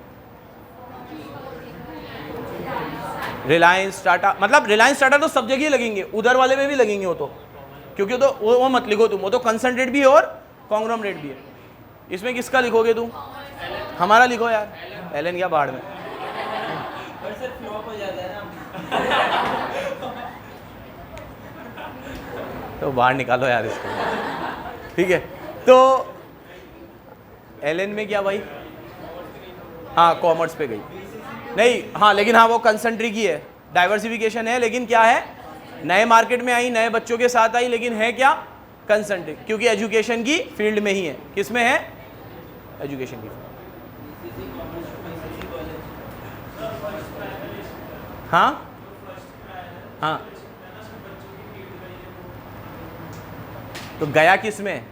रिलायंस, टाटा, मतलब रिलायंस टाटा तो सब जगह ही लगेंगे, उधर वाले में भी लगेंगे वो तो, क्योंकि तो वो मत लिखो तुम, वो तो कंसंट्रेट भी है और कॉन्ग्लोमरेट भी है। इसमें किसका लिखोगे तुम? हमारा लिखो यार, एलन क्या बाढ़ में। तो बाहर निकालो यार इसको, ठीक है। तो एलन में क्या भाई? हाँ कॉमर्स पे गई नहीं, हाँ लेकिन हाँ वो कंसंट्रिक ही है, डाइवर्सिफिकेशन है, लेकिन क्या है? नए मार्केट में आई, नए बच्चों के साथ आई, लेकिन है क्या? कंसंट्रिक, क्योंकि एजुकेशन की फील्ड में ही है। किस में है? एजुकेशन की फील्ड। हाँ हाँ, तो गया किस में?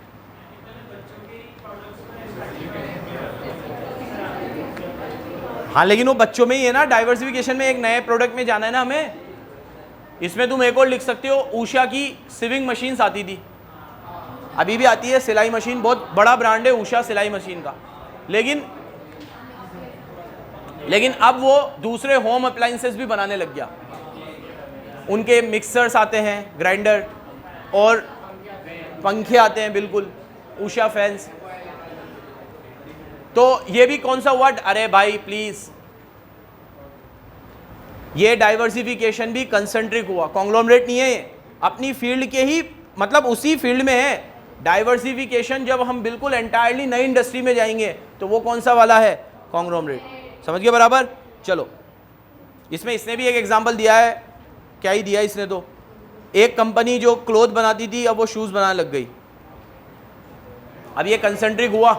हाँ लेकिन वो बच्चों में ही है ना, डाइवर्सिफिकेशन में एक नए प्रोडक्ट में जाना है ना हमें। इसमें तुम एक और लिख सकते हो, उषा की सिविंग मशीन्स आती थी, अभी भी आती है, सिलाई मशीन, बहुत बड़ा ब्रांड है उषा सिलाई मशीन का, लेकिन अब वो दूसरे होम अप्लायंसेस भी बनाने लग गया। उनके मिक्सर्स आते हैं, ग्राइंडर और पंखे आते हैं, बिल्कुल उषा फैंस। तो ये भी कौन सा हुआ? अरे भाई प्लीज, ये डाइवर्सिफिकेशन भी कंसंट्रिक हुआ, कॉन्ग्लोमरेट नहीं है ये, अपनी फील्ड के ही, मतलब उसी फील्ड में है। डाइवर्सिफिकेशन जब हम बिल्कुल एंटायरली नई इंडस्ट्री में जाएंगे तो वो कौन सा वाला है? कॉन्ग्लोमरेट। समझ गए बराबर? चलो, इसमें इसने भी एक एग्जांपल दिया है, क्या ही दिया इसने, तो एक कंपनी जो क्लोथ बनाती थी अब वो शूज बनाने लग गई, अब ये कंसंट्रिक हुआ?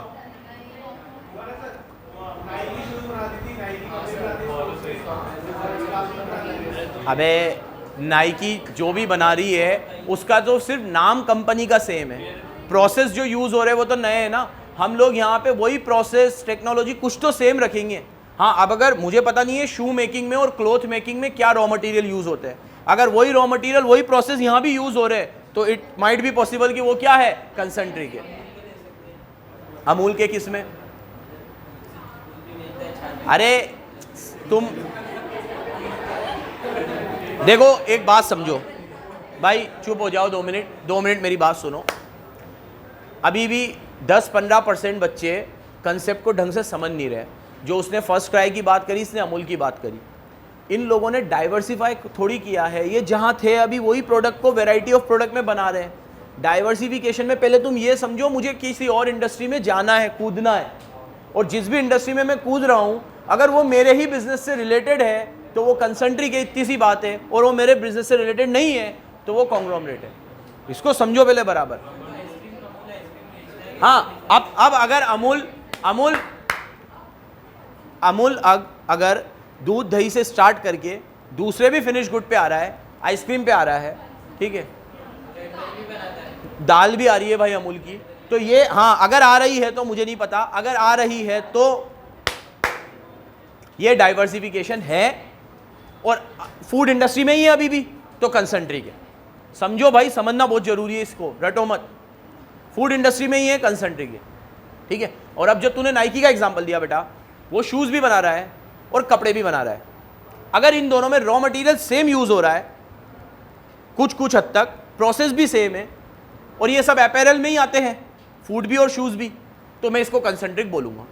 अबे नाइकी जो भी बना रही है उसका तो सिर्फ नाम कंपनी का सेम है, प्रोसेस जो यूज हो रहे हैं वो तो नए हैं ना। हम लोग यहाँ पे वही प्रोसेस, टेक्नोलॉजी कुछ तो सेम रखेंगे। हाँ, अब अगर मुझे पता नहीं है शू मेकिंग में और क्लोथ मेकिंग में क्या रॉ मटेरियल यूज होते हैं, अगर वही रॉ मटेरियल, वही प्रोसेस यहाँ भी यूज हो रहे हैं तो इट माइट बी पॉसिबल कि वो क्या है? कंसंट्रिक है। अमूल के किस में? अरे तुम देखो, एक बात समझो भाई, चुप हो जाओ 2 मिनट मेरी बात सुनो। अभी भी 10-15% बच्चे कंसेप्ट को ढंग से समझ नहीं रहे। जो उसने फर्स्ट क्राई की बात करी, इसने अमूल की बात करी, इन लोगों ने डाइवर्सिफाई थोड़ी किया है। ये जहां थे अभी वही प्रोडक्ट को वैरायटी ऑफ प्रोडक्ट में बना रहे हैं। डाइवर्सिफिकेशन में पहले तुम ये समझो मुझे किसी और इंडस्ट्री में जाना है, कूदना है, और जिस भी इंडस्ट्री में मैं कूद रहा हूं अगर वो मेरे ही बिजनेस से रिलेटेड है तो वो कंसंट्रिक है, इतनी सी बात है, और वो मेरे बिजनेस से रिलेटेड नहीं है तो वो कॉन्ग्लोमरेट है। इसको समझो पहले बराबर। हाँ, अब अगर अमूल अगर दूध दही से स्टार्ट करके दूसरे भी फिनिश गुड पे आ रहा है, आइसक्रीम पे आ रहा है, ठीक है, दाल भी आ रही है भाई अमूल की, तो ये, हाँ अगर आ रही है तो मुझे नहीं पता, अगर आ रही है तो ये डाइवर्सिफिकेशन है, और फूड इंडस्ट्री में ही है अभी भी तो कंसंट्रिक है। समझो भाई, समझना बहुत जरूरी है, इसको रटो मत। फूड इंडस्ट्री में ही है, कंसंट्रिक है, ठीक है। और अब जब तूने नाइकी का एग्जांपल दिया बेटा, वो शूज भी बना रहा है और कपड़े भी बना रहा है। अगर इन दोनों में रॉ मटेरियल सेम यूज हो रहा है, कुछ हद तक प्रोसेस भी सेम है, और ये सब अपैरल में ही आते हैं, फूड भी और शूज भी, तो मैं इसको कंसंट्रिक बोलूंगा।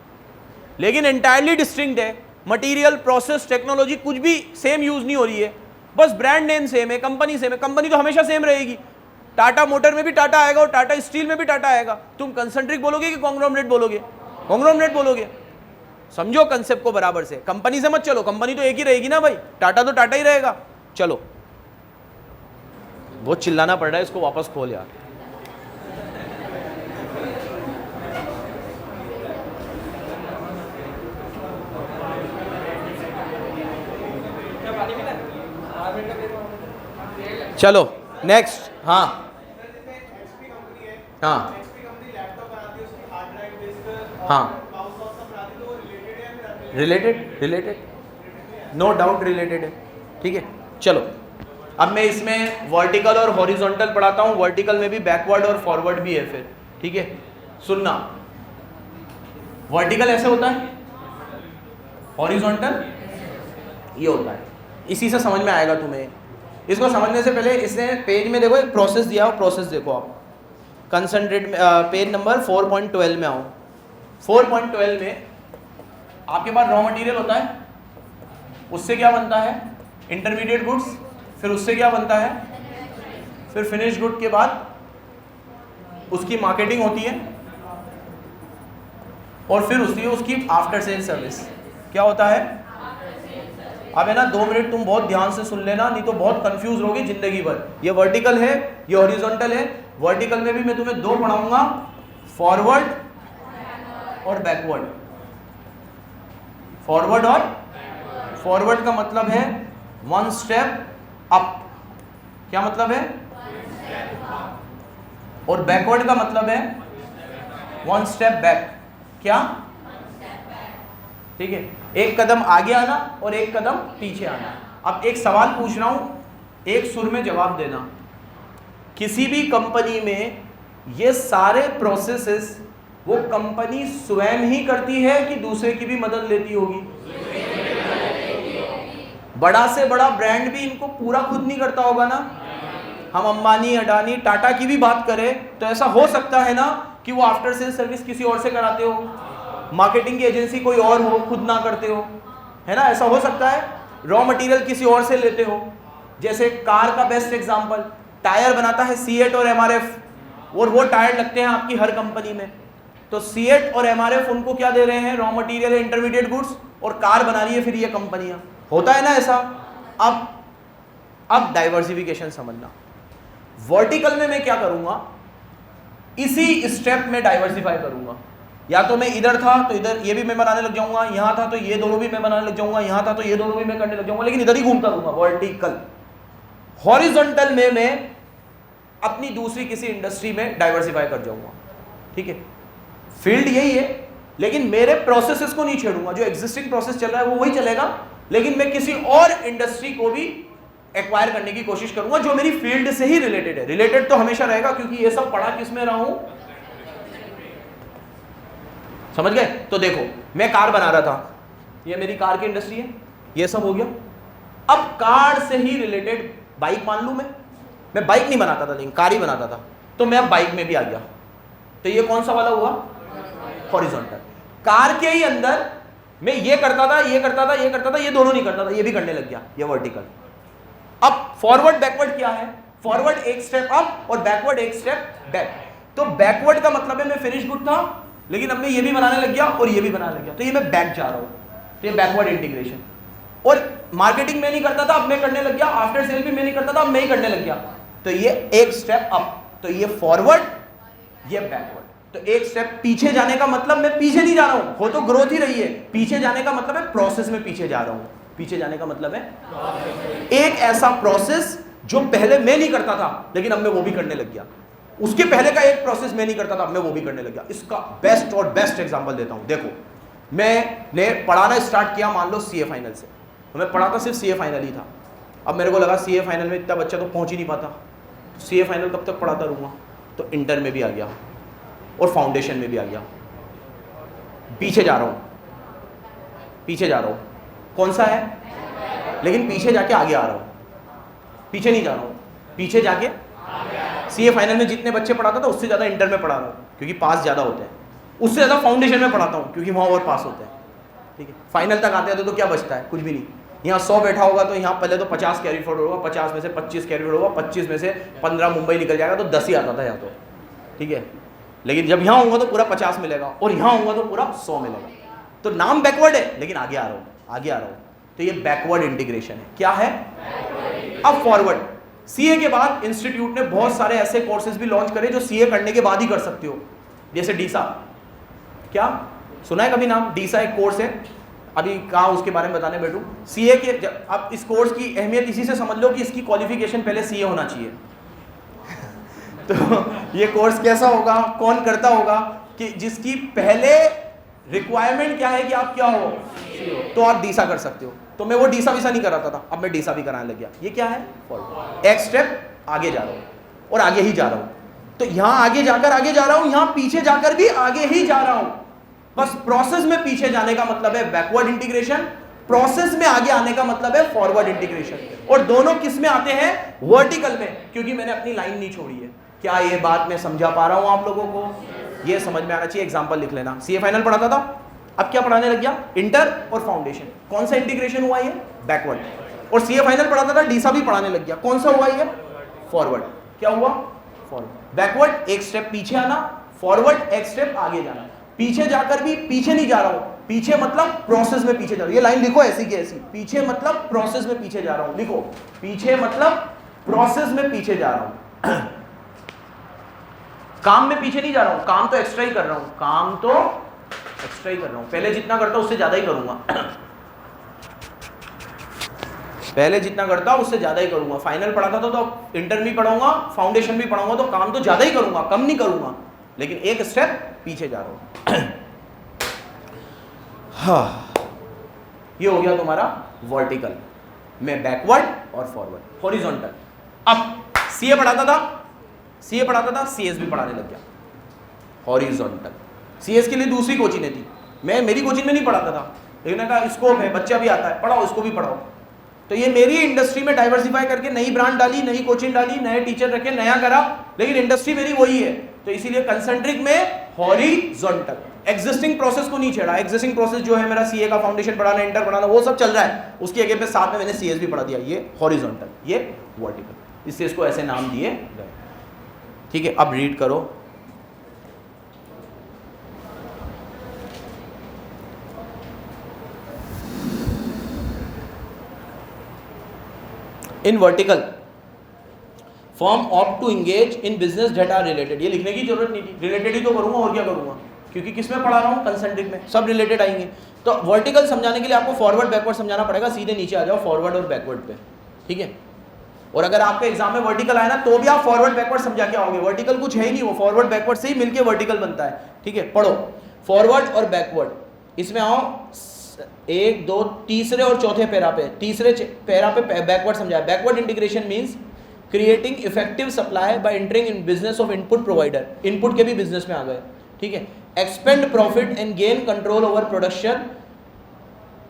लेकिन एंटायरली डिस्टिंक्ट है, मटेरियल, प्रोसेस, टेक्नोलॉजी कुछ भी सेम यूज नहीं हो रही है, बस ब्रांड नेम सेम है, कंपनी सेम है। कंपनी तो हमेशा सेम रहेगी, टाटा मोटर में भी टाटा आएगा और टाटा स्टील में भी टाटा आएगा। तुम कंसंट्रिक बोलोगे कि कॉन्ग्लोमरेट बोलोगे? कॉन्ग्लोमरेट बोलोगे। समझो कंसेप्ट को बराबर से, कंपनी से मत चलो, कंपनी तो एक ही रहेगी ना भाई, टाटा तो टाटा ही रहेगा। चलो, बहुत चिल्लाना पड़ रहा है, इसको वापस खोल यार। चलो नेक्स्ट। हाँ हाँ हाँ, रिलेटेड, नो डाउट रिलेटेड है, ठीक है। चलो अब मैं इसमें वर्टिकल और हॉरिजॉन्टल पढ़ाता हूँ। वर्टिकल में भी बैकवर्ड और फॉरवर्ड भी है फिर, ठीक है। सुनना, वर्टिकल ऐसे होता है, हॉरिजॉन्टल ये होता है। इसी से समझ में आएगा तुम्हें। इसको समझने से पहले इसने पेज में देखो एक प्रोसेस दिया हो, प्रोसेस देखो आप। कंसंट्रेट में पेज नंबर 4.12 में आओ। 4.12 में आपके पास रॉ मटेरियल होता है, उससे क्या बनता है? इंटरमीडिएट गुड्स, फिर उससे क्या बनता है? फिर फिनिश गुड के बाद उसकी मार्केटिंग होती है और फिर उसकी आफ्टर सेल सर्विस क्या होता है? अब है ना, 2 मिनट तुम बहुत ध्यान से सुन लेना, नहीं तो बहुत कंफ्यूज रहोगे जिंदगी भर। ये वर्टिकल है, ये हॉरिजॉन्टल है। वर्टिकल में भी मैं तुम्हें 2 पढ़ाऊंगा, फॉरवर्ड और बैकवर्ड। फॉरवर्ड और फॉरवर्ड का मतलब है 1 स्टेप अप। क्या मतलब है? और बैकवर्ड का मतलब है 1 स्टेप बैक। क्या? ठीक है, एक कदम आगे आना और एक कदम पीछे आना। अब एक सवाल पूछ रहा हूं, एक सुर में जवाब देना। किसी भी कंपनी में ये सारे प्रोसेसेस वो कंपनी स्वयं ही करती है कि दूसरे की भी मदद लेती होगी? बड़ा से बड़ा ब्रांड भी इनको पूरा खुद नहीं करता होगा ना। हम अंबानी, अडानी, टाटा की भी बात करें तो ऐसा हो सकता है ना कि वो आफ्टर सेल सर्विस किसी और से कराते हो, मार्केटिंग की एजेंसी कोई और हो, खुद ना करते हो, है ना। ऐसा हो सकता है। रॉ मटेरियल किसी और से लेते हो। जैसे कार का बेस्ट एग्जांपल, टायर बनाता है सीएट और एमआरएफ, और वो टायर लगते हैं आपकी हर कंपनी में। तो सीएट और एमआरएफ उनको क्या दे रहे हैं? रॉ मटेरियल, इंटरमीडिएट गुड्स, और कार बना रही है फिर ये कंपनियां। होता है ना ऐसा। अब डाइवर्सिफिकेशन समझना। वर्टिकल में मैं क्या करूंगा? इसी स्टेप में डाइवर्सिफाई करूंगा। या तो मैं इधर था तो इधर ये भी मैं बनाने लग जाऊंगा, यहां था तो ये दोनों भी मैं बनाने लग जाऊंगा, यहां था तो ये दोनों भी मैं करने लग जाऊंगा, लेकिन इधर ही घूमता रहूंगा, वर्टिकल। हॉरिजॉन्टल में मैं अपनी दूसरी किसी इंडस्ट्री में डाइवर्सिफाई कर जाऊंगा, ठीक है। फील्ड यही है, लेकिन मेरे प्रोसेसेस को नहीं छेड़ूंगा। जो एग्जिस्टिंग प्रोसेस चल रहा है वो वही चलेगा, लेकिन मैं किसी और इंडस्ट्री को भी एक्वायर करने की कोशिश करूंगा जो मेरी फील्ड से ही रिलेटेड है। रिलेटेड तो हमेशा रहेगा, क्योंकि ये सब पढ़ा किस में रहा हूं, समझ गए। तो देखो, मैं कार बना रहा था, ये मेरी कार की इंडस्ट्री है, ये सब हो गया। अब कार से ही रिलेटेड बाइक मान लूं। मैं बाइक नहीं बनाता था, लेकिन कार ही बनाता था, तो मैं अब बाइक में भी आ गया। तो ये कौन सा वाला हुआ? हॉरिजॉन्टल। कार के ही अंदर मैं ये करता था, ये करता था, ये करता था, ये दोनों नहीं करता था, ये भी करने लग गया, ये वर्टिकल। अब फॉरवर्ड बैकवर्ड क्या है? फॉरवर्ड एक स्टेप अप और बैकवर्ड एक स्टेप बैक। तो बैकवर्ड का मतलब है मैं फिनिश गुड था, लेकिन अब मैं ये भी बनाने लग गया और ये भी बनाने लग गया, तो ये मैं बैक जा रहा हूं। तो ये बैकवर्ड इंटीग्रेशन। और मार्केटिंग में नहीं करता था, अब मैं करने लग गया। आफ्टर सेल भी मैं नहीं करता था, अब मैं ही करने लग गया। तो ये एक स्टेप अप, तो ये फॉरवर्ड, ये बैकवर्ड। तो एक स्टेप पीछे जाने का मतलब मैं पीछे नहीं जा रहा हूं, हो तो ग्रोथ ही रही है। पीछे जाने का मतलब है प्रोसेस में पीछे जा रहा हूं। पीछे जाने का मतलब है एक ऐसा प्रोसेस जो पहले मैं नहीं करता था, लेकिन अब मैं वो भी करने लग गया। उसके पहले का एक प्रोसेस मैं नहीं करता था, अब मैं वो भी करने लग गया। इसका बेस्ट और बेस्ट एग्जांपल देता हूं। देखो, मैंने पढ़ाना स्टार्ट किया मान लो सीए फाइनल से, तो मैं पढ़ाता सिर्फ सीए फाइनल ही था। अब मेरे को लगा सीए फाइनल में इतना बच्चा तो पहुंच ही नहीं पाता, तो सीए फाइनल कब तक पढ़ाता रहूँगा। तो इंटर में भी आ गया और फाउंडेशन में भी आ गया। पीछे जा रहा हूँ, पीछे जा रहा हूँ, कौन सा है, लेकिन पीछे जाके आगे आ रहा हूँ। पीछे नहीं जा रहा हूँ, पीछे जाके सीए फाइनल में जितने बच्चे पढ़ाता था उससे ज़्यादा इंटर में पढ़ा रहा हूँ, क्योंकि पास ज़्यादा होते हैं। उससे ज़्यादा फाउंडेशन में पढ़ाता हूँ, क्योंकि वहाँ और पास होते हैं, ठीक है। फाइनल तक आते हैं तो क्या बचता है? कुछ भी नहीं। यहाँ 100 बैठा होगा तो यहाँ पहले तो 50 कैरी फॉरवर्ड होगा, 50 में से 25 कैरी फॉरवर्ड होगा, 25 में से 15 मुंबई निकल जाएगा, तो 10 ही आता था यहाँ तो, ठीक है। लेकिन जब यहाँ होगा तो पूरा 50 मिलेगा और यहाँ होगा तो पूरा 100 मिलेगा। तो नाम बैकवर्ड है लेकिन आगे आ रहा हूँ, आगे आ रहा हूँ। तो ये बैकवर्ड इंटीग्रेशन है। क्या है? अब फॉरवर्ड। सीए के बाद इंस्टीट्यूट ने बहुत सारे ऐसे कोर्सेज भी लॉन्च करे जो सीए करने के बाद ही कर सकते हो, जैसे डीसा। क्या सुना है कभी नाम? डीसा एक कोर्स है, अभी कहाँ उसके बारे में बताने बैठूं। सीए के अब इस कोर्स की अहमियत इसी से समझ लो कि इसकी क्वालिफिकेशन पहले सीए होना चाहिए। तो ये कोर्स कैसा होगा, कौन करता होगा, कि जिसकी पहले रिक्वायरमेंट क्या है कि आप क्या हो, तो आप डीसा कर सकते हो। तो मैं वो डीसा वीसा नहीं कराता था, अब मैं डीसा भी कराने लग गया। ये क्या है? फॉरवर्ड। एक स्टेप आगे जा रहा हूं और आगे ही जा रहा हूं। तो यहां आगे जाकर आगे जा रहा हूं, यहां पीछे जाकर भी आगे ही जा रहा हूं। बस प्रोसेस में पीछे जाने का मतलब है बैकवर्ड इंटीग्रेशन, प्रोसेस में आगे आने का मतलब है फॉरवर्ड इंटीग्रेशन। और दोनों किस में आते हैं? वर्टिकल में, क्योंकि मैंने अपनी लाइन नहीं छोड़ी है। क्या ये बात मैं समझा पा रहा हूं आप लोगों को? ये समझ में आना चाहिए। एग्जांपल लिख लेना। सीए फाइनल पढ़ाता था, अब क्या पढ़ाने लग गया? इंटर और फाउंडेशन। कौन सा इंटीग्रेशन हुआ ये? बैकवर्ड। और सीए फाइनल पढ़ाता था, डीसा भी पढ़ाने लग गया। कौन सा हुआ ये? फॉरवर्ड। क्या हुआ? फॉरवर्ड। बैकवर्ड एक स्टेप पीछे आना, फॉरवर्ड एक स्टेप आगे जाना। पीछे जाकर भी पीछे नहीं जा रहा हूं, पीछे मतलब प्रोसेस में पीछे जा रहा हूं। ये लाइन लिखो ऐसी की ऐसी, पीछे मतलब प्रोसेस में पीछे जा रहा हूं। लिखो, पीछे मतलब प्रोसेस में पीछे जा रहा हूं। काम में पीछे नहीं जा रहा हूं, काम तो एक्स्ट्रा ही कर रहा हूं, काम तो एक्स्ट्रा ही कर रहा हूं। पहले जितना करता उससे ज्यादा ही करूंगा, पहले जितना करता उससे ज्यादा ही करूंगा। फाइनल पढ़ाता था तो इंटर भी पढ़ाऊंगा, फाउंडेशन भी पढ़ाऊंगा, तो काम तो ज्यादा ही करूंगा, कम नहीं करूंगा, लेकिन एक स्टेप पीछे जा रहा हूं। हाँ, ये हो गया तुम्हारा वर्टिकल में बैकवर्ड और फॉरवर्ड। हॉरिजॉन्टल। अब सीए पढ़ाता था, सीए पढ़ाता था, सीएस भी पढ़ाने लग गया। हॉरिजॉन्टल। सीएस के लिए दूसरी कोचिंग थी, मैं मेरी कोचिंग में नहीं पढ़ाता था, लेकिन मैंने कहा स्कोप है, बच्चा भी आता है, पढ़ाओ, इसको भी पढ़ाओ। तो ये मेरी इंडस्ट्री में डाइवर्सिफाई करके नई ब्रांड डाली, नई कोचिंग डाली, नए टीचर रखे, नया करा, लेकिन इंडस्ट्री मेरी वही है। तो इसीलिए कंसेंट्रिक में हॉरिजॉन्टल। एग्जिस्टिंग प्रोसेस को नहीं छेड़ा। एग्जिस्टिंग प्रोसेस जो है मेरा सीए का फाउंडेशन पढ़ाना, इंटर पढ़ाना, वो सब चल रहा है, उसके आगे पे साथ में मैंने सीएस भी पढ़ा दिया। ये हॉरिजॉन्टल, ये वर्टिकल, इससे इसको ऐसे नाम दिए गए। ठीक है, अब रीड करो। In vertical firm opt to engage in business that are related. ये लिखने की जरूरत नहीं थी, रिलेटेड ही तो करूंगा, और क्या करूंगा, क्योंकि किसमें पढ़ा रहा हूं? कंसेंट्रिक में, सब रिलेटेड आएंगे। तो वर्टिकल समझाने के लिए आपको फॉरवर्ड बैकवर्ड समझाना पड़ेगा। सीधे नीचे आ जाओ फॉरवर्ड और बैकवर्ड पे, ठीक है। और अगर आपके एग्जाम में वर्टिकल आए ना, तो भी आप फॉरवर्ड बैकवर्ड समझा के आओगे। वर्टिकल कुछ है ही नहीं, वो फॉरवर्ड बैकवर्ड से ही मिलके वर्टिकल बनता है, ठीक है। पढ़ो फॉरवर्ड और बैकवर्ड। इसमें आओ, 1 2 तीसरे और चौथे पैरा पे, तीसरे पैरा पे बैकवर्ड समझाया। Backward integration means creating effective supply bye entering in business of input provider. Input के भी बिजनेस में आ गए, ठीक है। Expand profit and gain control over production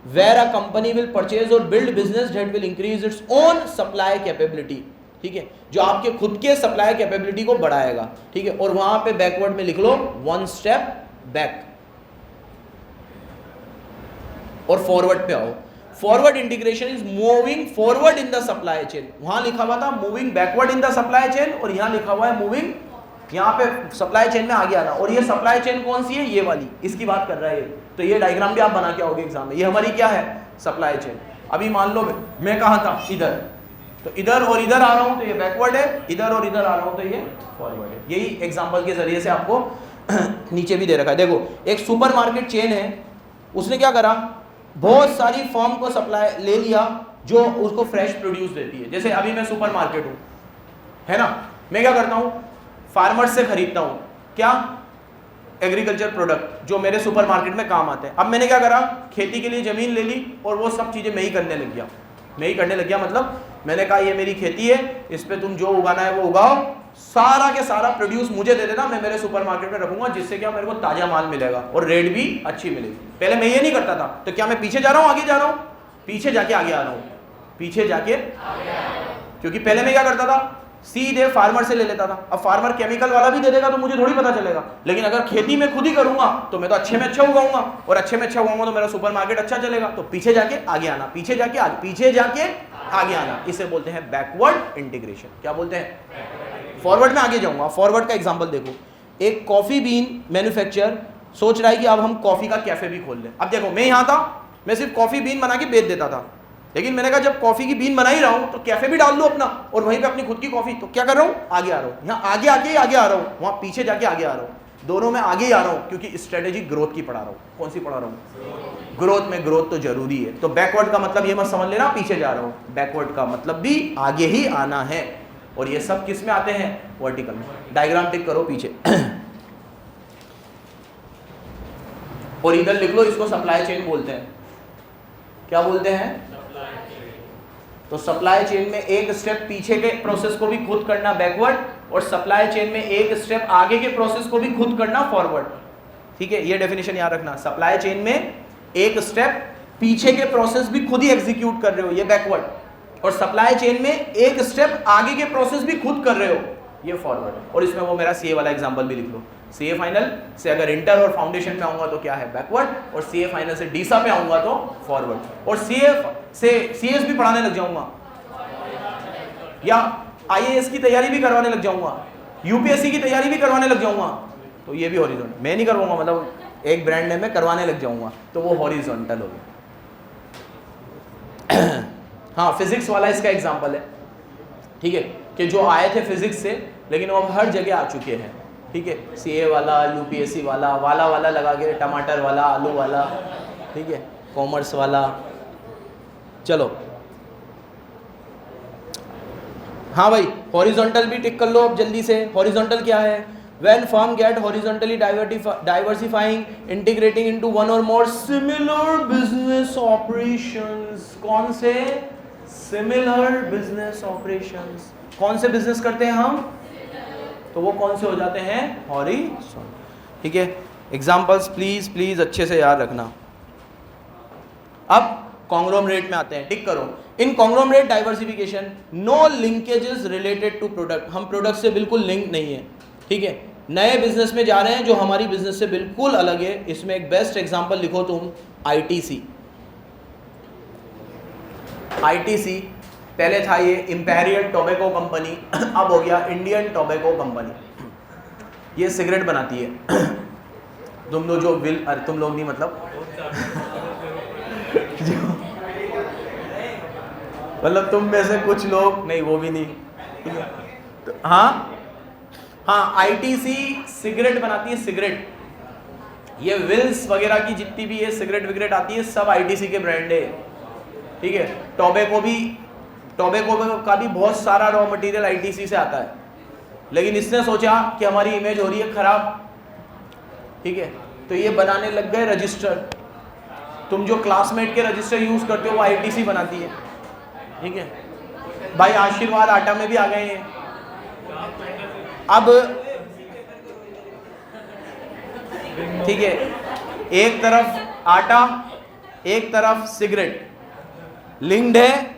where a company will purchase or build business that will increase its own supply capability, ठीक है, जो आपके खुद के सप्लाई कैपेबिलिटी को बढ़ाएगा, ठीक है। और वहां पे बैकवर्ड में लिख लो 1 स्टेप बैक। और फॉरवर्ड पे आओ। Forward integration is moving forward in the supply chain. वहां लिखा हुआ था moving backward in the supply chain, और यहां लिखा हुआ है मूविंग, यहाँ पे सप्लाई चेन में आगे आना। और ये सप्लाई चेन कौन सी है? ये वाली, इसकी बात कर रहा है ये। तो ये डायग्राम भी आप बना के आओगे एग्जाम में। ये हमारी क्या है? Supply chain. अभी मान लो मैं कहाँ था? इधर, तो इधर और इधर आ रहा हूँ तो ये बैकवर्ड है, इधर और इधर आ रहा हूँ तो ये फॉरवर्ड है। यही एग्जाम्पल के जरिए से आपको नीचे भी दे रखा है। देखो, एक सुपरमार्केट चेन है, उसने क्या करा, बहुत सारी फर्म को सप्लाई ले लिया जो उसको फ्रेश प्रोड्यूस देती है। जैसे अभी मैं सुपरमार्केट हूँ, है ना, मैं क्या करता हूँ, फार्मर्स से खरीदता हूँ क्या? एग्रीकल्चर प्रोडक्ट जो मेरे सुपरमार्केट में काम आते हैं। अब मैंने क्या करा, खेती के लिए ज़मीन ले ली और वो सब चीज़ें मैं ही करने लग गया। मैं ही करने लग गया मतलब मैंने कहा ये मेरी खेती है, इस पे तुम जो उगाना है वो उगाओ, सारा के सारा प्रोड्यूस मुझे दे देना, मैं मेरे सुपरमार्केट में रखूंगा, जिससे क्या मेरे को ताज़ा माल मिलेगा और रेट भी अच्छी मिलेगी। पहले मैं ये नहीं करता था, तो क्या मैं पीछे जा रहा हूँ, आगे जा रहा हूँ? पीछे जाके आगे आ रहा हूँ, पीछे जाके, क्योंकि पहले मैं क्या करता था, सीधे फार्मर से ले लेता था। अब फार्मर केमिकल वाला भी दे देगा तो मुझे थोड़ी पता चलेगा, लेकिन अगर खेती में खुद ही करूंगा तो मैं तो अच्छे में अच्छा उगाऊंगा, और अच्छे में अच्छा उगाऊंगा तो मेरा सुपरमार्केट अच्छा चलेगा। तो पीछे जाके आगे आना, पीछे जाके आगे, पीछे जाके आगे आना, इसे बोलते हैं बैकवर्ड इंटीग्रेशन। क्या बोलते हैं? फॉरवर्ड में आगे जाऊंगा। फॉरवर्ड का एग्जांपल देखो, एक कॉफी बीन मैन्युफैक्चरर सोच रहा है कि अब हम कॉफी का कैफे भी खोल लें। अब देखो, मैं यहां था, मैं सिर्फ कॉफी बीन बना के बेच देता था, लेकिन मैंने कहा जब कॉफी की बीन बना ही रहा हूं तो कैफे भी डाल दो अपना, और वहीं पे अपनी खुद की कॉफी। तो क्या कर रहा हूं? आगे आ रहा हूं। यहां आगे आके आगे आ रहा हूं, वहां पीछे जाके आगे आ रहा हूं। दोनों में आगे ही आ रहा हूं, क्योंकि स्ट्रेटेजी ग्रोथ की पढ़ा रहा हूं। कौन सी पढ़ा रहा हूं? ग्रोथ में ग्रोथ तो जरूरी है। तो बैकवर्ड का मतलब ये मत समझ लेना पीछे जा रहा हूं, बैकवर्ड का मतलब भी आगे ही आना है। और ये सब किस में आते हैं? वर्टिकल में। डायग्राम टिक करो पीछे और इधर लिख लो, इसको सप्लाई चेन बोलते हैं। क्या बोलते हैं? तो सप्लाई चेन में एक स्टेप पीछे के प्रोसेस को भी खुद करना बैकवर्ड, और सप्लाई चेन में एक स्टेप आगे के प्रोसेस को भी खुद करना फॉरवर्ड। ठीक है, ये डेफिनेशन याद रखना। सप्लाई चेन में एक स्टेप पीछे के प्रोसेस भी खुद ही एग्जीक्यूट कर रहे हो, ये बैकवर्ड, और सप्लाई चेन में एक स्टेप आगे के प्रोसेस भी खुद कर रहे हो, ये फॉरवर्ड। और इसमें वो मेरा सीए वाला एग्जांपल भी लिख लो। सीए फाइनल से अगर इंटर और फाउंडेशन में आऊंगा तो क्या है? बैकवर्ड, और सीए फाइनल से डीसा पे आऊंगा तो फॉरवर्ड। और सीए से सीएस भी पढ़ाने लग जाऊंगा, या आईएएस की तैयारी भी करवाने लग जाऊंगा, यूपीएससी की तैयारी भी करवाने लग जाऊंगा, तो ये भी हॉरिजॉन्टल। मैं नहीं करवाऊंगा, मतलब एक ब्रांड नेम में करवाने लग जाऊंगा, तो वो हॉरिजॉन्टल हो गया। हाँ, फिजिक्स वाला इसका एग्जांपल है। ठीक है, कि जो आए थे फिजिक्स से, लेकिन वो अब हर जगह आ चुके हैं। ठीक है, सीए वाला, यूपीएससी वाला, वाला लगा के, टमाटर वाला, आलू वाला, ठीक है, कॉमर्स वाला। चलो, हाँ भाई, हॉरिजॉन्टल भी टिक कर लो अब जल्दी से। हॉरिजॉन्टल क्या है? When firm get horizontally diversifying, integrating into one or more similar business operations. कौन से? Similar business operations. कौन से बिजनेस करते हैं हम? तो वो कौन से हो जाते हैं? हॉरिजॉन्टल। ठीक है, एग्जांपल्स प्लीज अच्छे से याद रखना। अब कॉन्ग्लोमरेट में आते हैं, टिक करो। In conglomerate diversification, no linkages related to product. हम प्रोडक्ट से बिल्कुल लिंक नहीं है। ठीक है, नए बिजनेस में जा रहे हैं जो हमारी बिजनेस से बिल्कुल अलग है। इसमें एक बेस्ट एग्जांपल लिखो तुम, आईटीसी। आईटीसी पहले था ये इंपेरियल टोबैको कंपनी, अब हो गया इंडियन टोबैको कंपनी। ये सिगरेट बनाती है। तुम लोग जो अरे तुम लोग नहीं, मतलब तुम में से कुछ लोग नहीं, वो भी नहीं। ठीक है, तो हाँ, आईटीसी सिगरेट बनाती है, सिगरेट। ये विल्स वगैरह की जितनी भी ये सिगरेट विगरेट आती है, सब आईटीसी के ब्रांड है। ठीक है, टोबैको का भी बहुत सारा रॉ मटेरियल आईटीसी से आता है, लेकिन इसने सोचा कि हमारी इमेज हो रही है खराब। ठीक है, तो ये बनाने लग गए रजिस्टर। तुम जो क्लासमेट के रजिस्टर यूज करते हो वो आईटीसी बनाती है। ठीक है भाई, आशीर्वाद आटा में भी आ गए हैं। अब ठीक है, एक तरफ आटा, एक तरफ सिगरेट, लिंक्ड है।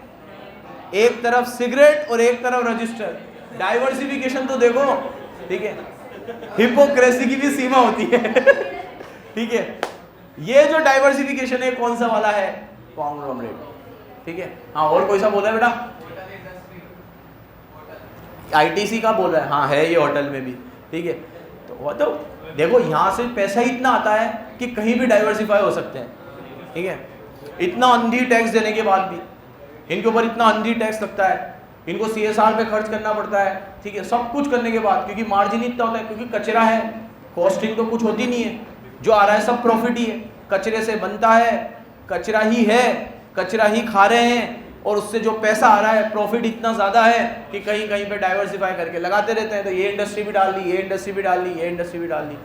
एक तरफ सिगरेट और एक तरफ रजिस्टर। डाइवर्सिफिकेशन तो देखो। ठीक है, हिपोक्रेसी की भी सीमा होती है। ठीक है, ये जो डाइवर्सिफिकेशन है कौन सा वाला है? कॉन्ग्लोमरेट। ठीक है, हाँ, और कोई सा बोल रहा है बेटा? आईटीसी का बोल रहा है, हाँ है ये होटल में भी। ठीक है, तो वो तो देखो, यहाँ से पैसा ही इतना आता है कि कहीं भी डाइवर्सिफाई हो सकते हैं। ठीक है, इतना अंधी टैक्स देने के बाद भी इनके ऊपर इतना अंधी टैक्स लगता है, इनको सीएसआर पे खर्च करना पड़ता है। ठीक है, सब कुछ करने के बाद, क्योंकि मार्जिन इतना होता है, क्योंकि कचरा है, कॉस्टिंग तो कुछ होती नहीं है, जो आ रहा है सब प्रॉफिट ही है, कचरे से बनता है, कचरा ही है, कचरा ही खा रहे हैं, और उससे जो पैसा आ रहा है प्रॉफिट इतना ज़्यादा है कि कहीं कहीं पे डाइवर्सिफाई करके लगाते रहते हैं। तो ये इंडस्ट्री भी डाल दी, ये इंडस्ट्री भी डाल दी, ये इंडस्ट्री भी डाल दी।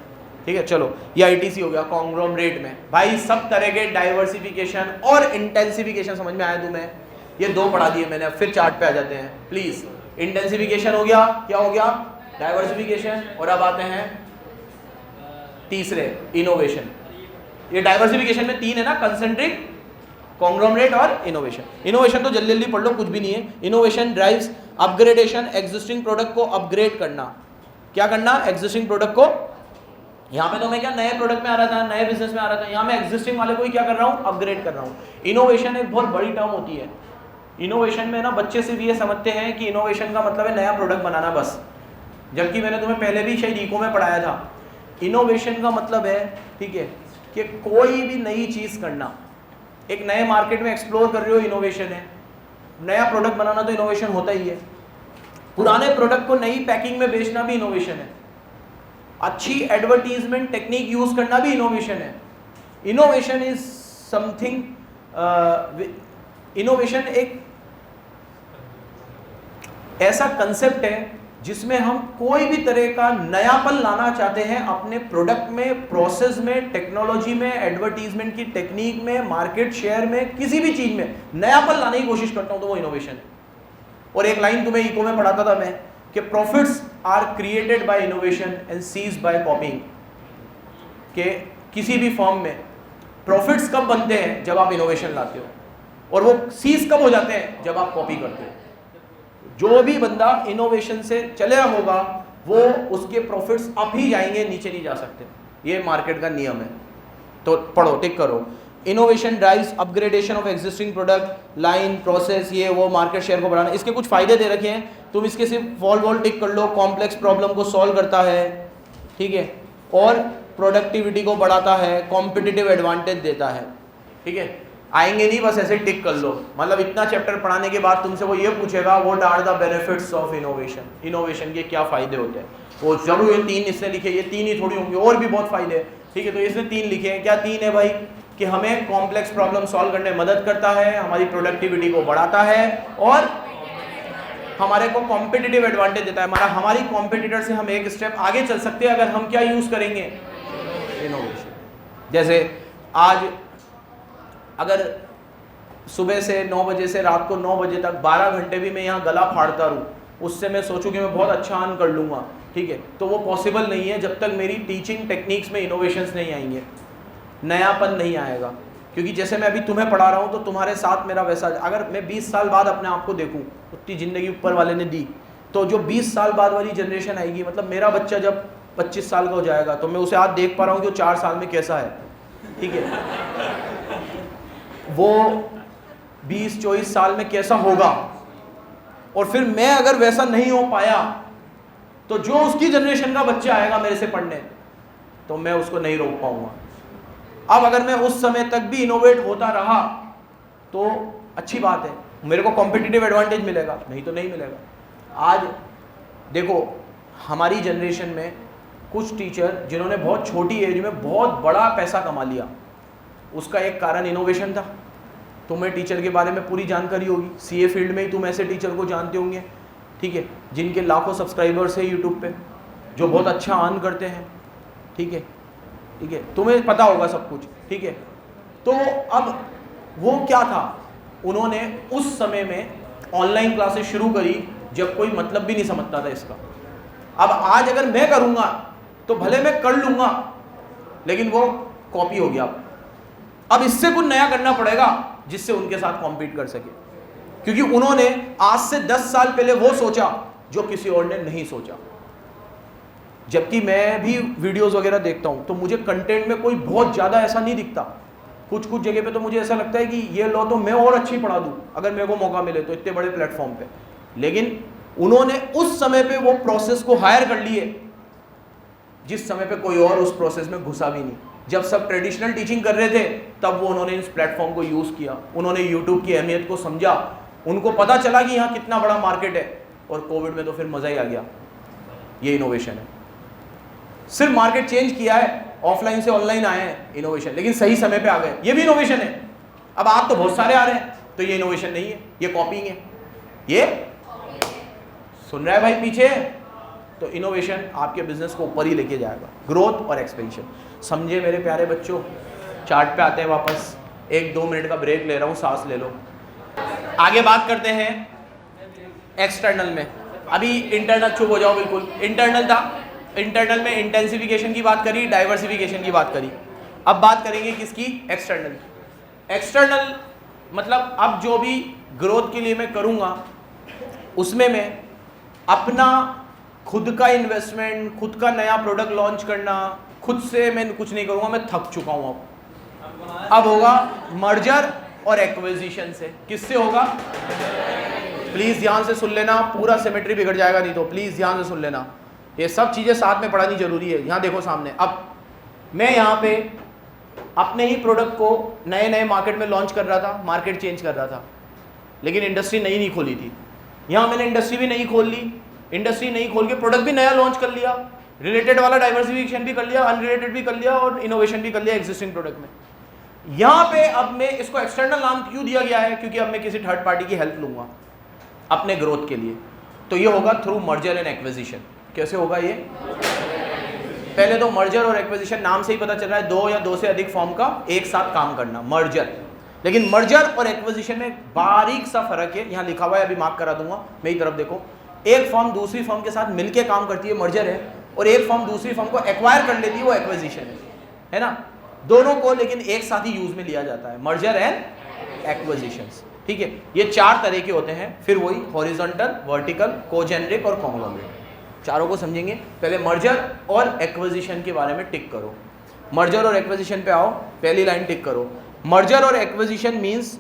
ठीक है, चलो, ये आईटीसी हो गया कॉन्ग्लोमरेट में। भाई सब तरह के डाइवर्सिफिकेशन और इंटेंसिफिकेशन समझ में आया तुम्हें? ये दो पढ़ा दिए मैंने, अब फिर चार्ट पे आ जाते हैं प्लीज। इंटेंसिफिकेशन हो गया, क्या हो गया? डाइवर्सिफिकेशन। और अब आते हैं तीसरे, इनोवेशन। ये डाइवर्सिफिकेशन में तीन है ना, कंसेंट्रिक, कॉन्ग्लोमरेट और इनोवेशन। इनोवेशन तो जल्दी जल्दी पढ़ लो, कुछ भी नहीं है। Innovation drives upgradation, existing product को अपग्रेड करना। क्या करना? एग्जिस्टिंग प्रोडक्ट को, यहाँ पे तो मैं क्या नए प्रोडक्ट में आ रहा था, नए बिजनेस में आ रहा था, यहाँ मैं एग्जिस्टिंग वाले को ही क्या कर रहा हूँ? अपग्रेड कर रहा हूँ। इनोवेशन एक बहुत बड़ी टर्म होती है। इनोवेशन में ना बच्चे सिर्फ ये समझते हैं कि इनोवेशन का मतलब है नया प्रोडक्ट बनाना बस, जबकि मैंने तुम्हें पहले भी शायद इको में पढ़ाया था। इनोवेशन का मतलब है, ठीक है, कि कोई भी नई चीज़ करना। एक नए मार्केट में एक्सप्लोर कर रहे हो, इनोवेशन है। नया प्रोडक्ट बनाना तो इनोवेशन होता ही है। पुराने प्रोडक्ट को नई पैकिंग में बेचना भी इनोवेशन है। अच्छी एडवर्टीजमेंट टेक्निक यूज करना भी इनोवेशन है। इनोवेशन इज समथिंग, इनोवेशन एक ऐसा कंसेप्ट है जिसमें हम कोई भी तरह का नयापन लाना चाहते हैं अपने प्रोडक्ट में, प्रोसेस में, टेक्नोलॉजी में, एडवर्टीजमेंट की टेक्निक में, मार्केट शेयर में, किसी भी चीज में नयापन लाने की कोशिश करता हूं तो वो इनोवेशन है। और एक लाइन तुम्हें इको में पढ़ाता था मैं कि profits are created by innovation and cease by copying. कि किसी भी फॉर्म में प्रॉफिट्स कब बनते हैं? जब आप इनोवेशन लाते हो, और वो सीज कब हो जाते हैं? जब आप कॉपी करते हो। जो भी बंदा इनोवेशन से चला होगा वो उसके प्रॉफिट्स अप ही जाएंगे, नीचे नहीं जा सकते। ये मार्केट का नियम है। तो पढ़ो, टिक करो। Innovation drives upgradation of existing product line, process, ये वो, मार्केट शेयर को बढ़ाना। इसके कुछ फायदे दे रखे हैं, तुम इसके सिर्फ वॉल टिक कर लो। कॉम्प्लेक्स प्रॉब्लम को सॉल्व करता है, ठीक है, और प्रोडक्टिविटी को बढ़ाता है, कॉम्पिटिटिव एडवांटेज देता है, ठीक है। आएंगे नहीं, बस ऐसे टिक कर लो। मतलब इतना चैप्टर पढ़ाने के बाद तुमसे वो ये पूछेगा what are the benefits of innovation. Innovation के क्या फायदे होते हैं? वो जरूर ये 3 इसने लिखे, ये 3 ही थोड़ी होंगे, और भी बहुत फायदे हैं, ठीक है। तो इसने 3 लिखे हैं। क्या 3 है भाई? कि हमें कॉम्प्लेक्स प्रॉब्लम सॉल्व करने में मदद करता है, हमारी प्रोडक्टिविटी को बढ़ाता है, और हमारे को कॉम्पिटिटिव एडवांटेज देता है। हमारी कॉम्पिटिटर से हम एक स्टेप आगे चल सकते हैं अगर हम क्या यूज करेंगे? इनोवेशन। जैसे आज अगर सुबह से 9 बजे से रात को 9 बजे तक 12 घंटे भी मैं यहाँ गला फाड़ता रहूँ, उससे मैं सोचूं कि मैं बहुत अच्छा अर्न कर लूँगा, ठीक है, तो वो पॉसिबल नहीं है जब तक मेरी टीचिंग टेक्निक्स में इनोवेशंस नहीं आएंगे, नयापन नहीं आएगा। क्योंकि जैसे मैं अभी तुम्हें पढ़ा रहा हूँ तो तुम्हारे साथ मेरा वैसा, अगर मैं 20 साल बाद अपने आप को देखूँ, उतनी ज़िंदगी ऊपर वाले ने दी, तो जो 20 साल बाद वाली जनरेशन आएगी, मतलब मेरा बच्चा जब 25 साल का हो जाएगा तो मैं उसे आज देख पा रहा हूँ कि वो 4 साल में कैसा है, ठीक है, वो 20-24 साल में कैसा होगा। और फिर मैं अगर वैसा नहीं हो पाया तो जो उसकी जनरेशन का बच्चा आएगा मेरे से पढ़ने, तो मैं उसको नहीं रोक पाऊंगा। अब अगर मैं उस समय तक भी इनोवेट होता रहा तो अच्छी बात है, मेरे को कॉम्पिटिटिव एडवांटेज मिलेगा, नहीं तो नहीं मिलेगा। आज देखो हमारी जनरेशन में कुछ टीचर जिन्होंने बहुत छोटी एज में बहुत बड़ा पैसा कमा लिया, उसका एक कारण इनोवेशन था। तुम्हें टीचर के बारे में पूरी जानकारी होगी, सीए फील्ड में ही तुम ऐसे टीचर को जानते होंगे, ठीक है, जिनके लाखों सब्सक्राइबर्स है यूट्यूब पे, जो बहुत अच्छा अर्न करते हैं, ठीक है, ठीक है, तुम्हें पता होगा सब कुछ, ठीक है। तो अब वो क्या था, उन्होंने उस समय में ऑनलाइन क्लासेस शुरू करी जब कोई मतलब भी नहीं समझता था इसका। अब आज अगर मैं करूँगा तो भले मैं कर लूँगा, लेकिन वो कॉपी हो गया। अब इससे कुछ नया करना पड़ेगा जिससे उनके साथ कॉम्पीट कर सके, क्योंकि उन्होंने आज से 10 साल पहले वो सोचा जो किसी और ने नहीं सोचा। जबकि मैं भी वीडियोस वगैरह देखता हूं तो मुझे कंटेंट में कोई बहुत ज़्यादा ऐसा नहीं दिखता, कुछ कुछ जगह पे तो मुझे ऐसा लगता है कि ये लो तो मैं और अच्छी पढ़ा दूं अगर मेरे को मौका मिले तो, इतने बड़े प्लेटफॉर्म पे। लेकिन उन्होंने उस समय पे वो प्रोसेस को हायर कर लिए जिस समय पे कोई और उस प्रोसेस में घुसा भी नहीं। जब सब ट्रेडिशनल टीचिंग कर रहे थे तब वो उन्होंने इस प्लेटफॉर्म को यूज़ किया, उन्होंने यूट्यूब की अहमियत को समझा, उनको पता चला कि यहाँ कितना बड़ा मार्केट है, और कोविड में तो फिर मज़ा ही आ गया। ये इनोवेशन है। सिर्फ मार्केट चेंज किया है, ऑफलाइन से ऑनलाइन आए हैं, इनोवेशन, लेकिन सही समय पे आ गए, ये भी इनोवेशन है। अब आप तो बहुत सारे आ रहे हैं तो ये इनोवेशन नहीं है, ये कॉपिंग है। ये सुन रहा है भाई पीछे? तो इनोवेशन आपके बिजनेस को ऊपर ही लेके जाएगा, ग्रोथ और एक्सपेंशन। समझे मेरे प्यारे बच्चों? चार्ट पे आते हैं वापस, 1-2 मिनट का ब्रेक ले रहा हूँ, सांस ले लो। आगे बात करते हैं एक्सटर्नल में। अभी इंटरनल चुप हो जाओ बिल्कुल। इंटरनल था, इंटरनल में इंटेंसिफिकेशन की बात करी, डाइवर्सिफिकेशन की बात करी। अब बात करेंगे किसकी? एक्सटर्नल। एक्सटर्नल मतलब अब जो भी ग्रोथ के लिए मैं करूँगा उसमें मैं अपना खुद का इन्वेस्टमेंट, खुद का नया प्रोडक्ट लॉन्च करना, खुद से मैं कुछ नहीं करूँगा, मैं थक चुका हूँ अब होगा मर्जर और एक्विजिशन से। किससे होगा? प्लीज़ ध्यान से सुन लेना, पूरा सिमेट्री बिगड़ जाएगा नहीं तो प्लीज़ ध्यान से सुन लेना, ये सब चीज़ें साथ में पढ़ानी जरूरी है। यहाँ देखो सामने, अब मैं यहाँ पे अपने ही प्रोडक्ट को नए नए मार्केट में लॉन्च कर रहा था, मार्केट चेंज कर रहा था, लेकिन इंडस्ट्री नई नहीं खोली थी। यहाँ मैंने इंडस्ट्री भी नहीं खोल ली, इंडस्ट्री नहीं खोल के प्रोडक्ट भी नया लॉन्च कर लिया, रिलेटेड वाला डाइवर्सिफिकेशन भी कर लिया, अनरिलेटेड भी कर लिया और इनोवेशन भी कर लिया एग्जिस्टिंग प्रोडक्ट में। यहाँ पे अब मैं इसको एक्सटर्नल नाम क्यों दिया गया है? क्योंकि अब मैं किसी थर्ड पार्टी की हेल्प लूंगा अपने ग्रोथ के लिए, तो ये होगा थ्रू मर्जर एंड एक्विजिशन। कैसे होगा ये? पहले तो मर्जर और एक्विजिशन नाम से ही पता चल रहा है, दो या दो से अधिक फॉर्म का एक साथ काम करना, मर्जर। लेकिन मर्जर और एक्विजिशन में बारीक सा फर्क है, यहाँ लिखा हुआ है, अभी मार्क करा दूंगा, मेरी तरफ देखो। एक फॉर्म दूसरी फॉर्म के साथ मिलकर काम करती है, मर्जर है, और एक फॉर्म दूसरी फॉर्म को एक्वायर कर लेती है, वो एक्विजिशन है ना। दोनों को लेकिन एक साथ ही यूज में लिया जाता है, मर्जर एंड एक्विजिशंस, ठीक है। ये चार तरह के होते हैं, फिर वही हॉरिजॉन्टल, वर्टिकल, कोजेनरिक और कॉन्ग्लोमरेट। चारों को समझेंगे। पहले मर्जर और एक्विजिशन के बारे में टिक करो। मर्जर और एक्विजिशन पे आओ, पहली लाइन टिक करो। मर्जर और acquisition means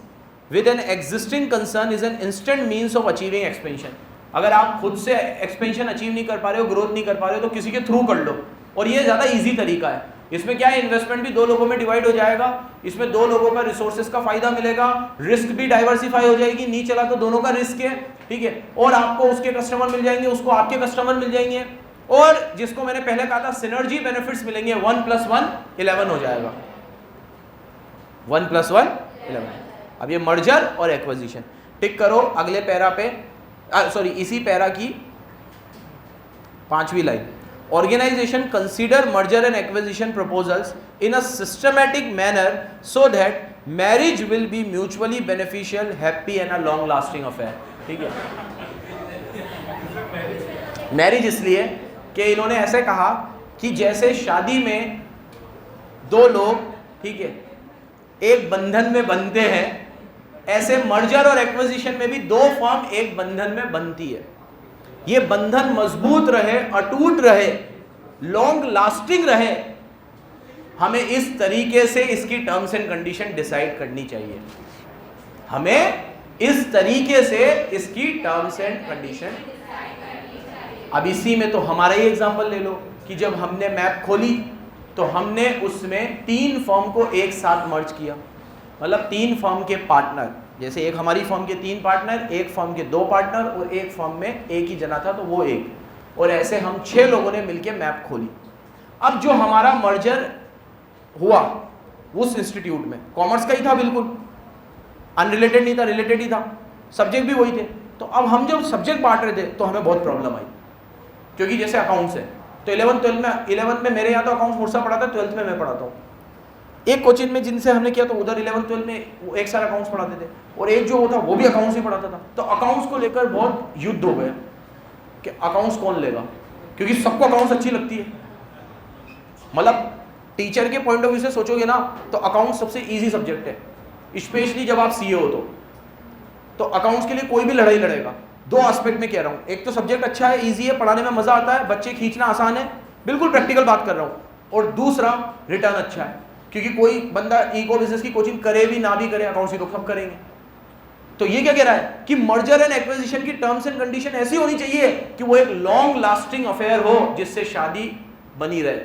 with an existing concern is an instant means of achieving expansion. अगर आप खुद से एक्सपेंशन अचीव नहीं कर पा रहे हो, ग्रोथ नहीं कर पा रहे हो, तो किसी के थ्रू कर लो, और ये ज़्यादा ईजी तरीका है। इसमें क्या है, इन्वेस्टमेंट भी दो लोगों में डिवाइड हो जाएगा, इसमें दो लोगों का रिसोर्सेज का फायदा मिलेगा, रिस्क भी डाइवर्सिफाई हो जाएगी, नहीं चला तो दोनों का रिस्क है, ठीक है। और आपको उसके कस्टमर मिल जाएंगे, उसको आपके कस्टमर मिल जाएंगे, और जिसको मैंने पहले कहा था सिनर्जी बेनिफिट्स मिलेंगे, 1 + 1 11 हो जाएगा, 1 + 1 11। अब ये मर्जर और एक्विजिशन टिक करो। अगले पैरा पे, सॉरी इसी पैरा की 5वीं line, organization consider merger and acquisition proposals in a systematic manner so that marriage will be mutually beneficial, happy and a long lasting affair। ठीक है, मैरिज इसलिए कि इन्होंने ऐसे कहा कि जैसे शादी में दो लोग, ठीक है, एक बंधन में बंधते हैं, ऐसे मर्जर और एक्विजिशन में भी दो फर्म एक बंधन में बनती है। ये बंधन मजबूत रहे, अटूट रहे, लॉन्ग लास्टिंग रहे, हमें इस तरीके से इसकी टर्म्स एंड कंडीशन डिसाइड करनी चाहिए। हमें इस तरीके से इसकी टर्म्स एंड कंडीशन, अब इसी में तो हमारा ही एग्जांपल ले लो कि जब हमने मैप खोली तो हमने उसमें 3 फर्म को एक साथ मर्ज किया, मतलब 3 फर्म के पार्टनर, जैसे एक हमारी फर्म के 3 पार्टनर, एक फर्म के 2 पार्टनर और एक फर्म में एक ही जना था तो वो एक, और ऐसे हम 6 लोगों ने मिलकर मैप खोली। अब जो हमारा मर्जर हुआ उस इंस्टीट्यूट में कॉमर्स का ही था, बिल्कुल अनरिलेटेड नहीं था, रिलेटेड ही था, सब्जेक्ट भी वही थे। तो अब हम जब सब्जेक्ट बांट रहे थे तो हमें बहुत प्रॉब्लम आई, क्योंकि जैसे अकाउंट्स है तो 11th में मेरे यहाँ तो अकाउंट्स मुर्सा पढ़ाता है, 12th में मैं पढ़ाता हूँ। एक कोचिंग में जिनसे हमने किया तो उधर 11th 12th में वो एक साल अकाउंट्स पढ़ाते थे, और एक जो होता वो भी अकाउंट्स ही पढ़ाता था। तो अकाउंट्स को लेकर बहुत युद्ध हो गया कि अकाउंट्स कौन लेगा, क्योंकि सबको अकाउंट्स अच्छी लगती है। मतलब टीचर के पॉइंट ऑफ व्यू से सोचोगे ना तो अकाउंट्स सबसे ईजी सब्जेक्ट है, स्पेशली जब आप सीए हो तो अकाउंट्स के लिए कोई भी लड़ाई लड़ेगा। 2 एस्पेक्ट में कह रहा हूँ, एक तो सब्जेक्ट अच्छा है, ईजी है, पढ़ाने में मजा आता है, बच्चे खींचना आसान है, बिल्कुल प्रैक्टिकल बात कर रहा हूँ, और दूसरा रिटर्न अच्छा है, क्योंकि कोई बंदा इको बिजनेस की कोचिंग करे भी ना भी करे, अकाउंट्स की तो सब करेंगे। तो ये क्या कह रहा है कि मर्जर एंड एक्विजिशन की टर्म्स एंड कंडीशन ऐसी होनी चाहिए कि वो एक लॉन्ग लास्टिंग अफेयर हो, जिससे शादी बनी रहे,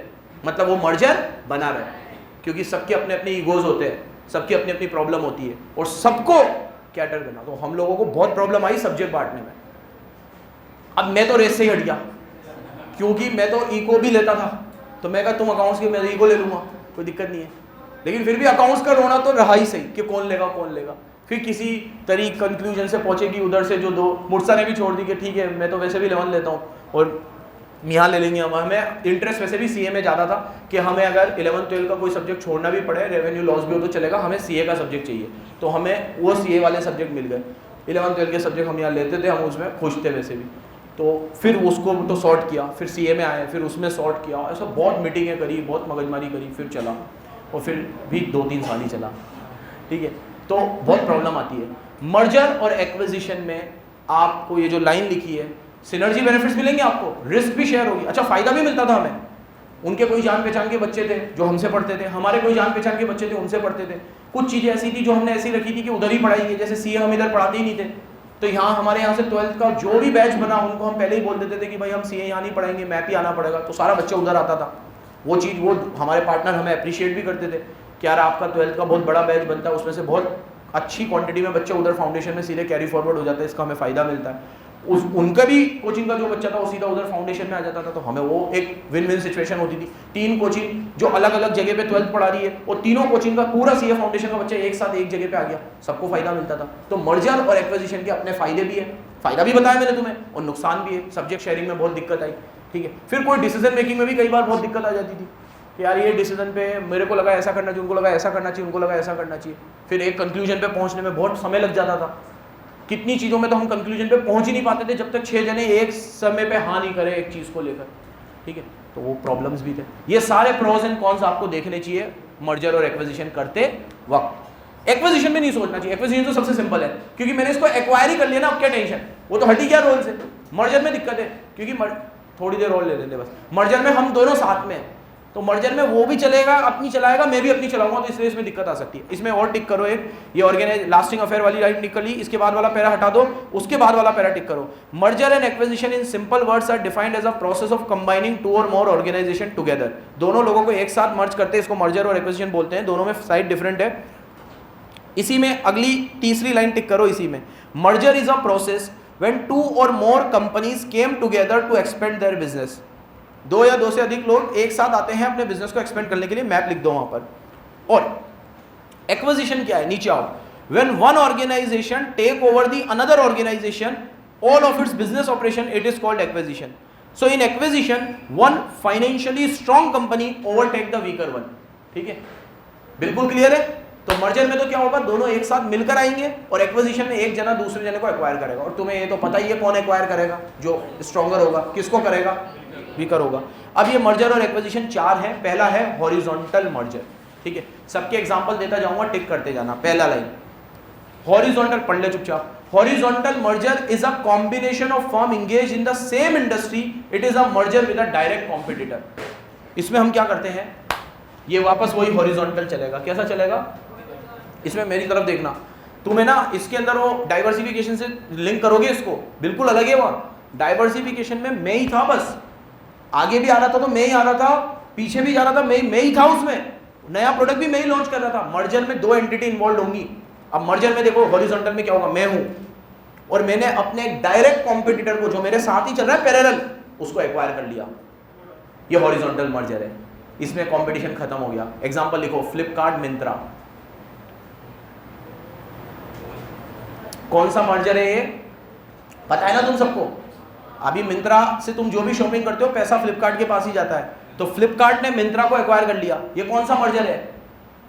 मतलब वो मर्जर बना रहे, क्योंकि सबके अपने अपने ईगोज होते हैं, सबकी अपनी अपनी प्रॉब्लम होती है, और सबको कैटर करना। तो हम लोगों को बहुत प्रॉब्लम आई सब्जेक्ट बांटने में। अब मैं तो रेस से ही हट गया, क्योंकि मैं तो इको भी लेता था, तो मैं कहा तुम अकाउंट्स की, मैं इको ले लूंगा, कोई दिक्कत नहीं है। लेकिन फिर भी अकाउंट्स का रोना तो रहा ही सही कि कौन लेगा कौन लेगा। फिर किसी तरीक कंक्लूजन से पहुंचे कि उधर से जो 2 मुर्सा ने भी छोड़ दी कि ठीक है मैं तो वैसे भी 11 लेता हूँ और यहाँ ले लेंगे। हमें इंटरेस्ट वैसे भी सीए में ज़्यादा था कि हमें अगर 11th 12th का कोई सब्जेक्ट छोड़ना भी पड़े, रेवेन्यू लॉस भी हो तो चलेगा, हमें सीए का सब्जेक्ट चाहिए, तो हमें वो सीए वाले सब्जेक्ट मिल गए। 11th 12th के सब्जेक्ट हम यहाँ लेते थे, हम उसमें खुश थे वैसे भी। तो फिर उसको तो सॉर्ट किया, फिर सीए में आए, फिर उसमें सॉर्ट किया, ऐसा बहुत मीटिंगें करी, बहुत मगजमारी करी, फिर चला, और फिर भी 2-3 साल ही चला, ठीक है। तो बहुत प्रॉब्लम आती है। मर्जर और एक्विजिशन में आपको ये जो लाइन लिखी है, सिनर्जी बेनिफिट्स मिलेंगे आपको, रिस्क भी शेयर होगी, अच्छा फायदा भी मिलता था हमें। उनके कोई जान पहचान के बच्चे थे जो हमसे पढ़ते थे, हमारे कोई जान पहचान के बच्चे थे उनसे पढ़ते थे। कुछ चीज़ें ऐसी थी जो हमने ऐसी रखी थी कि उधर ही पढ़ाई है, जैसे सीए हम इधर पढ़ाते ही नहीं थे, तो यहाँ हमारे यहाँ से 12th का जो भी बैच बना उनको हम पहले ही बोल देते थे कि भाई हम सीए यहाँ नहीं पढ़ाएंगे, मैप ही आना पड़ेगा, तो सारा बच्चा उधर आता था। वो चीज़ वो हमारे पार्टनर हमें अप्रिशिएट भी करते थे कि यार आपका 12th का बहुत बड़ा बैच बनता है, उसमें से बहुत अच्छी क्वांटिटी में बच्चे उधर फाउंडेशन में सीधे कैरी फॉरवर्ड हो जाते हैं, इसका हमें फ़ायदा मिलता है। उनका भी कोचिंग का जो बच्चा था वो सीधा उधर फाउंडेशन में आ जाता था, तो हमें वो एक विन विन सिचुएशन होती थी। 3 कोचिंग जो अलग अलग जगह पे 12th पढ़ा रही है, और तीनों कोचिंग का पूरा सीए फाउंडेशन का बच्चा एक साथ एक जगह पे आ गया, सबको फायदा मिलता था। तो मर्जर और एक्विजिशन के अपने फायदे भी है, फायदा भी बताया मैंने तुम्हें, और नुकसान भी है। सब्जेक्ट शेयरिंग में बहुत दिक्कत आई, ठीक है। फिर कोई डिसीजन मेकिंग में भी कई बार बहुत दिक्कत आ जाती थी कि यार ये डिसीजन पे मेरे को लगा ऐसा करना चाहिए, उनको लगा ऐसा करना चाहिए, उनको लगा ऐसा करना चाहिए। फिर एक कंक्लूजन पे पहुंचने में बहुत समय लग जाता था। कितनी चीज़ों में तो हम कंक्लूजन पे पहुंच ही नहीं पाते थे जब तक 6 जने एक समय पे हाँ नहीं करे एक चीज़ को लेकर, ठीक है। तो वो प्रॉब्लम्स भी थे। ये सारे प्रोज एंड कॉन्स आपको देखने चाहिए मर्जर और एक्विजिशन करते वक्त। एक्विजिशन में नहीं सोचना चाहिए, एक्विजिशन तो सबसे सिंपल है, क्योंकि मैंने इसको एक्वायर ही कर लिया ना, अब क्या टेंशन, वो तो हट ही गया रोल से। मर्जर में दिक्कत है क्योंकि थोड़ी देर रोल ले लेते बस। मर्जर में हम दोनों साथ में हैं, तो मर्जर में वो भी चलेगा, अपनी चलाएगा, मैं भी अपनी चलाऊंगा, तो इसलिए इसमें दिक्कत आ सकती है। इसमें और टिक करो एक, ये ऑर्गेनाइज लास्टिंग अफेयर वाली लाइन टिक कर ली, इसके बाद वाला पैरा हटा दो, उसके बाद वाला पैरा टिक करो। Merger and acquisition in simple words are defined as a process of combining 2 और मोर ऑर्गेनाइजेशन टुगेदर। दोनों लोगों को एक साथ मर्ज करते हैं, इसको मर्जर और एक्विजिशन बोलते हैं, दोनों में साइड डिफरेंट है। इसी में अगली तीसरी लाइन टिक करो, इसी में merger is a process when 2 और more companies came together to expand their business. 2 या 2 से अधिक लोग एक साथ आते हैं अपने बिजनेस को एक्सपेंड करने के लिए, मैप लिख दो वहां पर। और एक्विजिशन क्या है, नीचे आओ, when one organisation take over the another organisation all of its business operation, it is called acquisition. So in acquisition one financially strong company overtake the weaker one, ठीक है, बिल्कुल क्लियर है। तो मर्जर में तो क्या होगा, दोनों एक साथ मिलकर आएंगे, और एक्विजिशन में एक जना दूसरे जने को एक्वायर करेगा, और तुम्हें ये तो पता ही है कौन एक्वायर करेगा, जो स्ट्रॉन्गर होगा, किसको करेगा, वीकर होगा। अब ये मर्जर और एक्विजिशन 4 है। पहला है हॉरिजॉन्टल मर्जर, ठीक है, सबके एग्जांपल देता जाऊंगा, टिक करते जाना। पहला लाइन हॉरिजॉन्टल, पढ़ ले चुपचाप। Horizontal merger is a combination of firm engage in the same industry, it is a merger with a direct competitor. इसमें हम क्या करते हैं, ये वापस वही हॉरिजॉन्टल चलेगा। कैसा चलेगा, इसमें मेरी तरफ देखना, तुम्हें ना इसके अंदर वो डाइवर्सिफिकेशन से लिंक करोगे, इसको बिल्कुल अलग है। वहाँ डाइवर्सिफिकेशन में मैं ही था, बस आगे भी आ रहा था तो मैं ही आ रहा था, पीछे भी जा रहा था मैं ही था, उसमें नया प्रोडक्ट भी मैं ही लॉन्च कर रहा था। मर्जर में 2 एंटिटी इन्वॉल्व होंगी। अब मर्जर में देखो, हॉरिजॉन्टल में क्या होगा, मैं हूं और मैंने अपने एक डायरेक्ट कॉम्पिटिटर को जो मेरे साथ ही चल रहा है पैरेलल, उसको एक्वायर कर लिया, ये हॉरिजॉन्टल मर्जर है। इसमें कंपटीशन खत्म हो गया। एग्जांपल लिखो, फ्लिपकार्ट मिंत्रा, कौन सा मर्जर है ये, पता है ना तुम सबको। अभी मिंत्रा से तुम जो भी शॉपिंग करते हो पैसा फ्लिपकार्ट के पास ही जाता है, तो फ्लिपकार्ट ने मिंत्रा को एक्वायर कर लिया, ये कौन सा मर्जर है,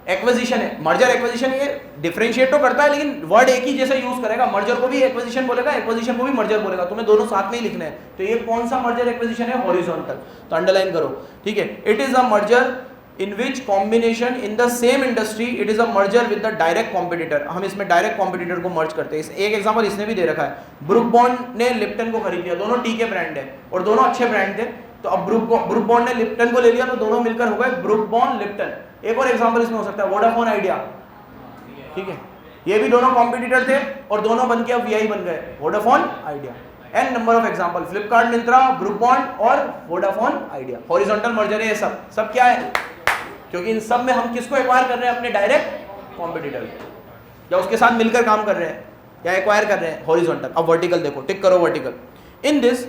एक्विजिशन है। मर्जर एक्विजिशन ये डिफरेंशिएट तो करता है, लेकिन वर्ड एक ही जैसे यूज करेगा, मर्जर को भी एक्विजिशन बोलेगा, एक्विजिशन को भी मर्जर बोलेगा, तुम्हें दोनों साथ में ही लिखना है। तो ये कौन सा मर्जर एक्विजिशन है, हॉरिजॉन्टल, तो अंडरलाइन करो, ठीक है। It is a merger in which combination in the same industry it is a merger with the direct competitor। हम इसमें डायरेक्ट कॉम्पिटिटर को मर्ज करते हैं। एक एग्जांपल इसने भी दे रखा है, ब्रुक बॉन्ड ने लिप्टन को खरीद लिया, दोनों टी के ब्रांड है और दोनों अच्छे ब्रांड थे, तो अब ब्रुक बॉन्ड ने लिप्टन को ले लिया, तो दोनों मिलकर हो गए ब्रुक बॉन्ड लिप्टन। एक और एग्जांपल इसमें हो सकता है वोडाफोन आइडिया, ठीक है, ये भी दोनों कॉम्पिटिटर थे और दोनों बन के अब वीआई बन गए, Vodafone Idea. An number of example, Flipkart Myntra, Brooke Bond और वोडाफोन आइडिया। हॉरिजॉन्टल मर्जर है ये सब क्या है, क्योंकि इन सब में हम किसको एक्वायर कर रहे हैं, अपने डायरेक्ट कॉम्पिटिटर, या उसके साथ मिलकर काम कर रहे हैं या एक्वायर कर रहे हैं, हॉरिजॉन्टल। अब वर्टिकल देखो, टिक करो vertical. In this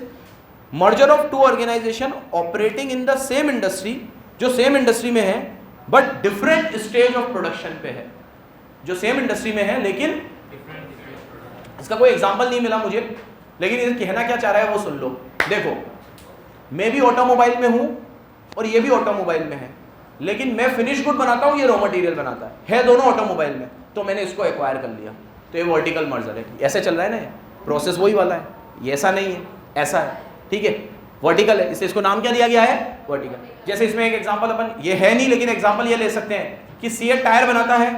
merger of 2 organisation operating in the same industry, जो सेम इंडस्ट्री में है but different stage of production पे है, जो सेम इंडस्ट्री में है लेकिन इसका कोई एग्जाम्पल नहीं मिला मुझे, लेकिन ये कहना क्या चाह रहा है वो सुन लो। देखो, मैं भी ऑटोमोबाइल में हूं और ये भी ऑटोमोबाइल में है, लेकिन मैं फिनिश गुड बनाता हूं, ये रॉ मटेरियल बनाता है दोनों ऑटोमोबाइल में, तो मैंने इसको एक्वायर कर लिया, तो ये वर्टिकल मर्जर है। ऐसे चल रहा है ना, प्रोसेस वही वाला है, ये ऐसा नहीं है, ऐसा है, ठीक है, वर्टिकल है, इससे इसको नाम क्या दिया गया है, वर्टिकल। जैसे इसमें एक एग्जांपल अपन, ये है नहीं लेकिन एग्जांपल ये ले सकते हैं कि सीएट टायर बनाता है,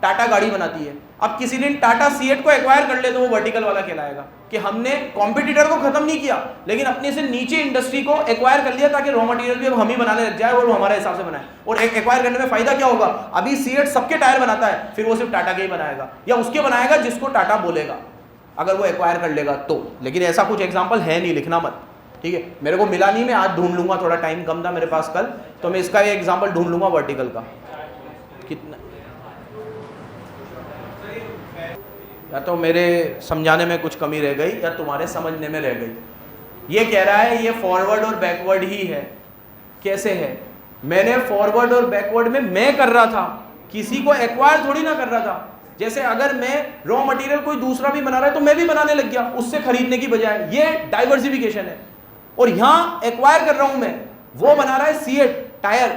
टाटा गाड़ी बनाती है, अब किसी दिन टाटा सीएट को एक्वायर कर ले तो वो वर्टिकल वाला कहलाएगा कि हमने कॉम्पिटिटर को खत्म नहीं किया लेकिन अपने से नीचे इंडस्ट्री को एक्वायर कर लिया ताकि रॉ मटेरियल भी अब हम ही बनाने लग जाए और वो हमारे हिसाब से बनाए। और एक्वायर करने में फायदा क्या होगा, अभी सीएट सबके टायर बनाता है, फिर वो सिर्फ टाटा के ही बनाएगा या उसके बनाएगा जिसको टाटा बोलेगा, अगर वो एक्वायर कर लेगा तो। लेकिन ऐसा कुछ एग्जाम्पल है नहीं, लिखना मत, ठीक है। मेरे को मिला नहीं, मैं आज ढूंढ लूंगा, थोड़ा टाइम कम था मेरे पास कल, तो मैं इसका एक एग्जाम्पल ढूंढ लूंगा वर्टिकल का। कितना या तो मेरे समझाने में कुछ कमी रह गई या तुम्हारे समझने में रह गई। ये कह रहा है ये फॉरवर्ड और बैकवर्ड ही है। कैसे है, मैंने फॉरवर्ड और बैकवर्ड में मैं कर रहा था, किसी को एक्वायर थोड़ी ना कर रहा था। जैसे अगर मैं रॉ मटेरियल कोई दूसरा भी बना रहा है तो मैं भी बनाने लग गया उससे खरीदने की बजाय, ये डाइवर्सिफिकेशन है। और यहां एक्वायर कर रहा हूं मैं, वो बना रहा है सीएट टायर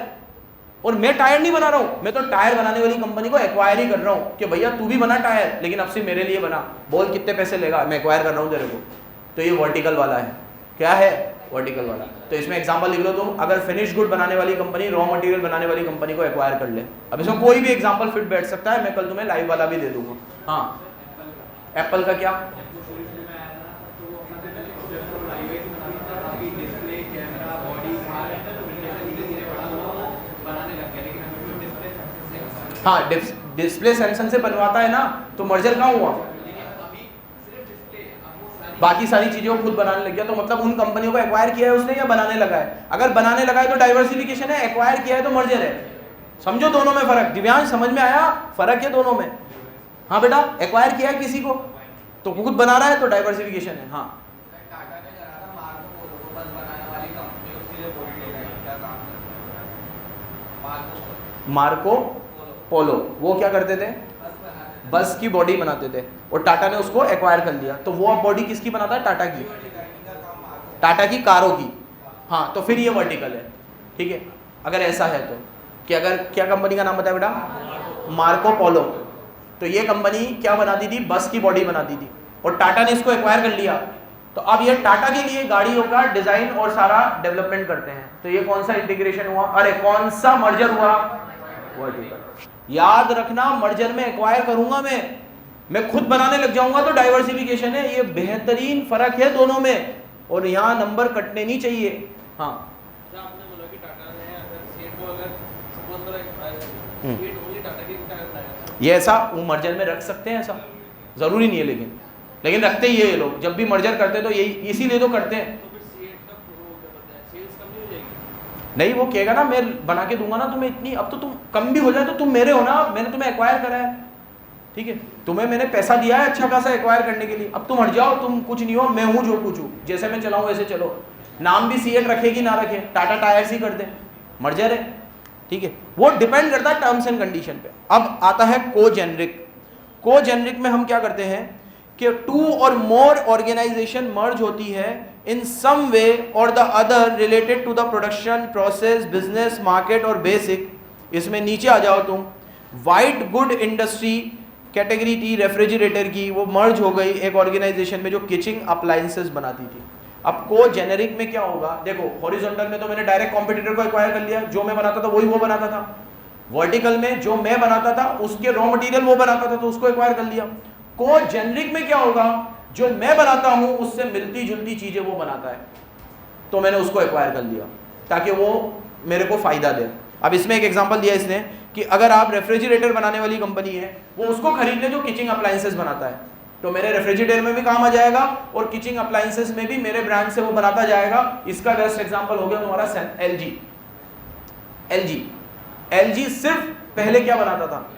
और मैं टायर नहीं बना रहा हूं, मैं तो टायर बनाने वाली कंपनी को एक्वायर ही कर रहा हूं कि भैया तू भी बना टायर लेकिन अब से मेरे लिए बना, बोल कितने पैसे लेगा, मैं एक्वायर कर रहा हूं तेरे को। तो ये वर्टिकल वाला है। क्या है, वर्टिकल वाला। तो इसमें एग्जांपल लिख लो तुम, अगर फिनिश गुड बनाने वाली कंपनी रॉ मटेरियल बनाने वाली कंपनी को एक्वायर कर ले। अब इसमें कोई भी एग्जांपल फिट बैठ सकता है, मैं कल तुम्हें लाइव वाला भी दे दूंगा। हाँ, एप्पल का क्या, हाँ डिस्प्ले सैमसंग से बनवाता है ना, तो मर्जर कहाँ हुआ, बाकी सारी चीजें वो खुद बनाने लग गया। तो मतलब उन कंपनियों को एक्वायर किया है उसने या बनाने लगा है। अगर बनाने लगा है तो डाइवर्सिफिकेशन है, एक्वायर किया है तो मर्जर है। समझो दोनों में फर्क। दिव्यांश समझ में आया, फर्क है दोनों में। हाँ बेटा, एक्वायर किया है किसी को तो खुद बना रहा है तो डाइवर्सिफिकेशन है। हाँ मार्को पोलो, वो क्या करते थे, बस की बॉडी बनाते थे और टाटा ने उसको एक्वायर कर लिया। तो वो अब बॉडी किसकी बनाता है, टाटा की, टाटा की कारों की। हाँ, तो फिर ये वर्टिकल है, ठीक है। अगर ऐसा है तो कि अगर क्या कंपनी का नाम बताया बेटा, मार्को पोलो, तो ये कंपनी क्या बनाती थी, बस की बॉडी बनाती थी और टाटा ने इसको एक्वायर कर लिया। तो अब ये टाटा के लिए गाड़ियों का डिजाइन और सारा डेवलपमेंट करते हैं। तो ये कौन सा इंटीग्रेशन हुआ, अरे कौन सा मर्जर हुआ, वर्टिकल। याद रखना, मर्जर में एक्वायर करूंगा मैं खुद बनाने लग जाऊंगा तो डाइवर्सिफिकेशन है। ये बेहतरीन फर्क है दोनों में और यहाँ नंबर कटने नहीं चाहिए। हाँ, ये ऐसा वो मर्जर में रख सकते हैं, ऐसा जरूरी नहीं है लेकिन रखते ही है ये लोग। जब भी मर्जर करते हैं तो यही इसीलिए तो करते हैं। नहीं, वो कहेगा ना मैं बना के दूंगा ना तुम्हें इतनी, अब तो तुम कम भी हो जाए तो तुम मेरे हो ना, मैंने तुम्हें एक्वायर करा है, ठीक है, तुम्हें मैंने पैसा दिया है अच्छा खासा एक्वायर करने के लिए। अब तुम हट जाओ, तुम कुछ नहीं हो, मैं हूं जो कुछ हूं, जैसे मैं चलाऊं वैसे चलो। नाम भी सीएट रखेगी ना रखे, टाटा टायर्स ही कर दे, मर्जर है, ठीक है। वो डिपेंड करता है टर्म्स एंड कंडीशन पे। अब आता है को जेनरिक। को जेनरिक में हम क्या करते हैं कि टू और मोर ऑर्गेनाइजेशन मर्ज होती है in some way or the other related to the production process, business, market और basic। इसमें नीचे आ जाओ तुम, white good industry कैटेगरी थी रेफ्रिजरेटर की, वो मर्ज हो गई एक ऑर्गेनाइजेशन में जो किचन अप्लायंसेस बनाती थी। अब को जेनेरिक में क्या होगा, देखो हॉरिजॉन्टल में तो मैंने डायरेक्ट कॉम्पिटिटर को एक्वायर कर लिया, जो मैं बनाता था वही वो बनाता था। वर्टिकल में जो मैं बनाता था उसके रॉ मटेरियल वो बनाता था तो उसको एक्वायर कर लिया। को जेनेरिक में क्या होगा, जो मैं बनाता हूं उससे मिलती जुलती चीजें वो बनाता है तो मैंने उसको एक्वायर कर लिया ताकि वो मेरे को फायदा दे। अब इसमें एक एग्जांपल दिया इसने कि अगर आप रेफ्रिजरेटर बनाने वाली कंपनी है, वो उसको खरीद ले जो किचन अप्लायंसेस बनाता है, तो मेरे रेफ्रिजरेटर में भी काम आ जाएगा और किचन अप्लायंसेस में भी मेरे ब्रांड से वो बनाता जाएगा। इसका बेस्ट एग्जांपल हो गया तुम्हारा एलजी सिर्फ पहले क्या बनाता था,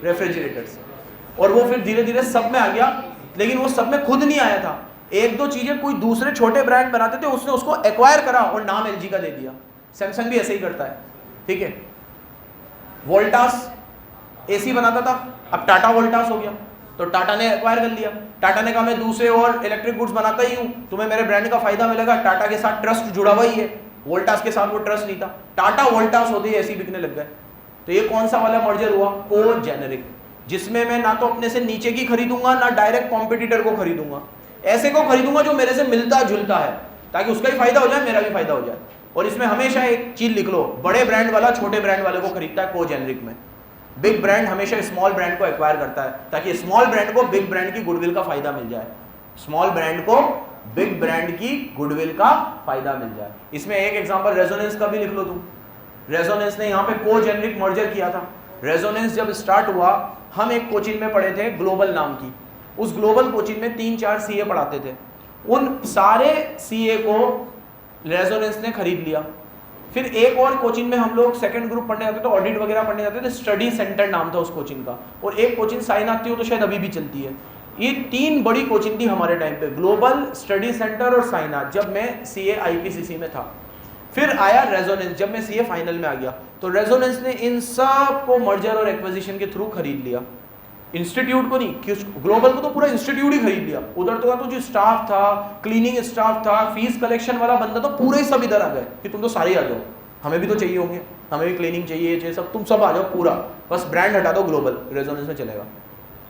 रेफ्रिजरेटर्स, और वो फिर धीरे धीरे सब में आ गया, लेकिन वो सब में खुद नहीं आया था। एक दो चीजें कोई दूसरे छोटे ब्रांड बनाते थे, उसने उसको एक्वायर करा और नाम एलजी का दे दिया। सैमसंग भी ऐसे ही करता है, ठीक है। वोल्टास एसी बनाता था, अब टाटा वोल्टास हो गया तो टाटा ने एक्वायर कर लिया। टाटा ने कहा मैं दूसरे और इलेक्ट्रिक गुड्स बनाता ही हूं, तुम्हें मेरे ब्रांड का फायदा मिलेगा। टाटा के साथ ट्रस्ट जुड़ा हुआ ही है, वोल्टास के साथ वो ट्रस्ट नहीं था, टाटा वोल्टास होते ही ऐसी बिकने लग गए। तो ये कौन सा वाला मर्जर हुआ, को जेनेरिक, जिसमें मैं ना तो अपने से नीचे की खरीदूंगा ना डायरेक्ट कॉम्पिटिटर को खरीदूंगा, ऐसे को खरीदूंगा जो मेरे से मिलता जुलता है ताकि उसका भी फायदा हो जाए मेरा भी फायदा हो जाए। और इसमें हमेशा एक चीज लिख लो, बड़े ब्रांड वाला छोटे ब्रांड वाले को खरीदता है को जेनेरिक में, बिग ब्रांड हमेशा स्मॉल ब्रांड को एक्वायर करता है ताकि स्मॉल ब्रांड को बिग ब्रांड की गुडविल का फायदा मिल जाए, स्मॉल ब्रांड को बिग ब्रांड की गुडविल का फायदा मिल जाए। इसमें एक एग्जांपल रेजोनेंस का भी लिख लो तुम। रेजोनेंस ने यहाँ पे को जेनरिक मर्जर किया था। रेजोनेंस जब स्टार्ट हुआ, हम एक कोचिंग में पढ़े थे ग्लोबल नाम की, उस ग्लोबल कोचिंग में 3-4 सीए पढ़ाते थे, उन सारे सीए को रेजोनेंस ने खरीद लिया। फिर एक और कोचिंग में हम लोग सेकंड ग्रुप पढ़ने जाते थे, ऑडिट वगैरह पढ़ने जाते थे, स्टडी सेंटर नाम था उस कोचिंग का, और एक कोचिंग साइनाथ थी, वो तो शायद अभी भी चलती है। ये 3 बड़ी कोचिंग थी हमारे टाइम पे, ग्लोबल, स्टडी सेंटर और साइनाथ, जब मैं सीए आईपीसीसी में था। फिर आया रेजोनेंस जब मैं सीए फाइनल में आ गया, तो रेजोनेंस ने इन सब को मर्जर और एक्विजिशन के थ्रू खरीद लिया, इंस्टीट्यूट को नहीं, ग्लोबल को तो पूरा इंस्टीट्यूट ही खरीद लिया। उधर तो जो स्टाफ था, क्लीनिंग स्टाफ था, फीस कलेक्शन वाला बंदा, तो पूरे ही सब इधर आ गए कि तुम तो सारे ही आ जाओ, हमें भी तो चाहिए होंगे, हमें भी क्लीनिंग चाहिए सब, तुम सब आ जाओ पूरा, बस ब्रांड हटा दो, ग्लोबल रेजोनेंस में चलेगा।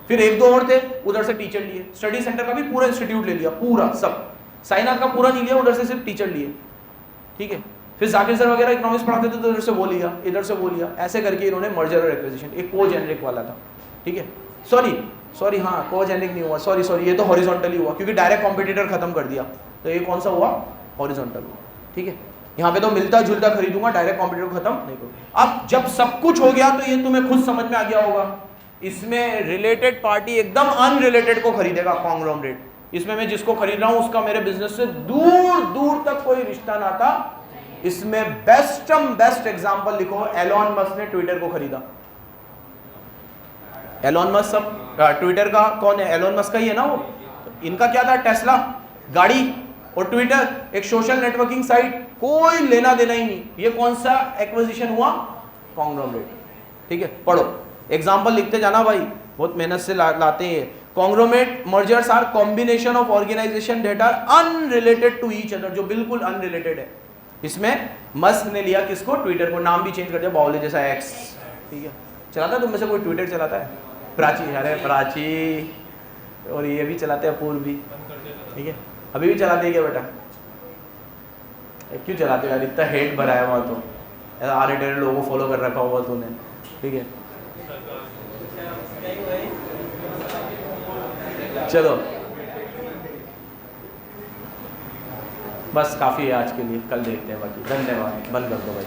फिर 1-2 और थे, उधर से टीचर लिए, स्टडी सेंटर का भी पूरा इंस्टीट्यूट ले लिया, पूरा सब, साइनाथ का पूरा नहीं लिया, उधर से सिर्फ टीचर लिए, ठीक है। फिर जाकिर सर वगैरह इकोनॉमिक्स पढ़ाते थे, तो उधर से वो लिया, इधर से वो लिया, ऐसे करके इन्होंने मर्जर और एक्विजिशन, एक को जेनरिक वाला था, ठीक है। सॉरी हाँ, को जेनरिक नहीं हुआ, सॉरी, ये तो हॉरिजॉन्टली हुआ, क्योंकि डायरेक्ट कॉम्पिटिटर खत्म कर दिया, तो ये कौन सा हुआ, हॉरिजॉन्टल हुआ, ठीक है। यहाँ पे तो मिलता जुलता खरीदूंगा, डायरेक्ट कॉम्पिटिटर खत्म नहीं करूँ। अब जब सब कुछ हो गया तो ये तुम्हें खुद समझ में आ गया होगा, इसमें रिलेटेड पार्टी एकदम अनरिलेटेड को खरीदेगा, कॉन्ग्लोमरेट। इसमें मैं जिसको खरीद रहा हूं उसका मेरे बिजनेस से दूर दूर तक कोई रिश्ता नाता। इसमें बेस्ट एग्जांपल लिखो, एलॉन मस्क ने ट्विटर को खरीदा। एलॉन मस्क, सब ट्विटर का कौन है, एलॉन मस्क का ही है ना वो। इनका क्या था, टेस्ला गाड़ी, और ट्विटर एक सोशल नेटवर्किंग साइट, कोई लेना देना ही नहीं। ये कौन सा एक्विजिशन हुआ, कॉन्ग्लोमरेट, ठीक है। पढ़ो, एग्जांपल लिखते जाना भाई, बहुत मेहनत से लाते हैं। Conglomerate mergers are combination of organisation that are unrelated to each other, जो बिल्कुल अनरिलेटेड है। इसमें मस्क ने लिया किसको, ट्विटर को, नाम भी चेंज कर दिया बावले जैसा एक्स, ठीक है। चलाता है तुम में से कोई ट्विटर चलाता है? प्राची, अरे प्राची, और ये भी चलाते हैं, अपूर्व भी, ठीक है। अभी भी चलाते हैं क्या बेटा? क्यों चलाते यार, इतना हेट भरा है वहाँ तो, आर लोगों को फॉलो कर रखा हुआ तूने, ठीक है। चलो बस काफ़ी है आज के लिए, कल देखते हैं बाकी। धन्यवाद, बंद कर दो भाई।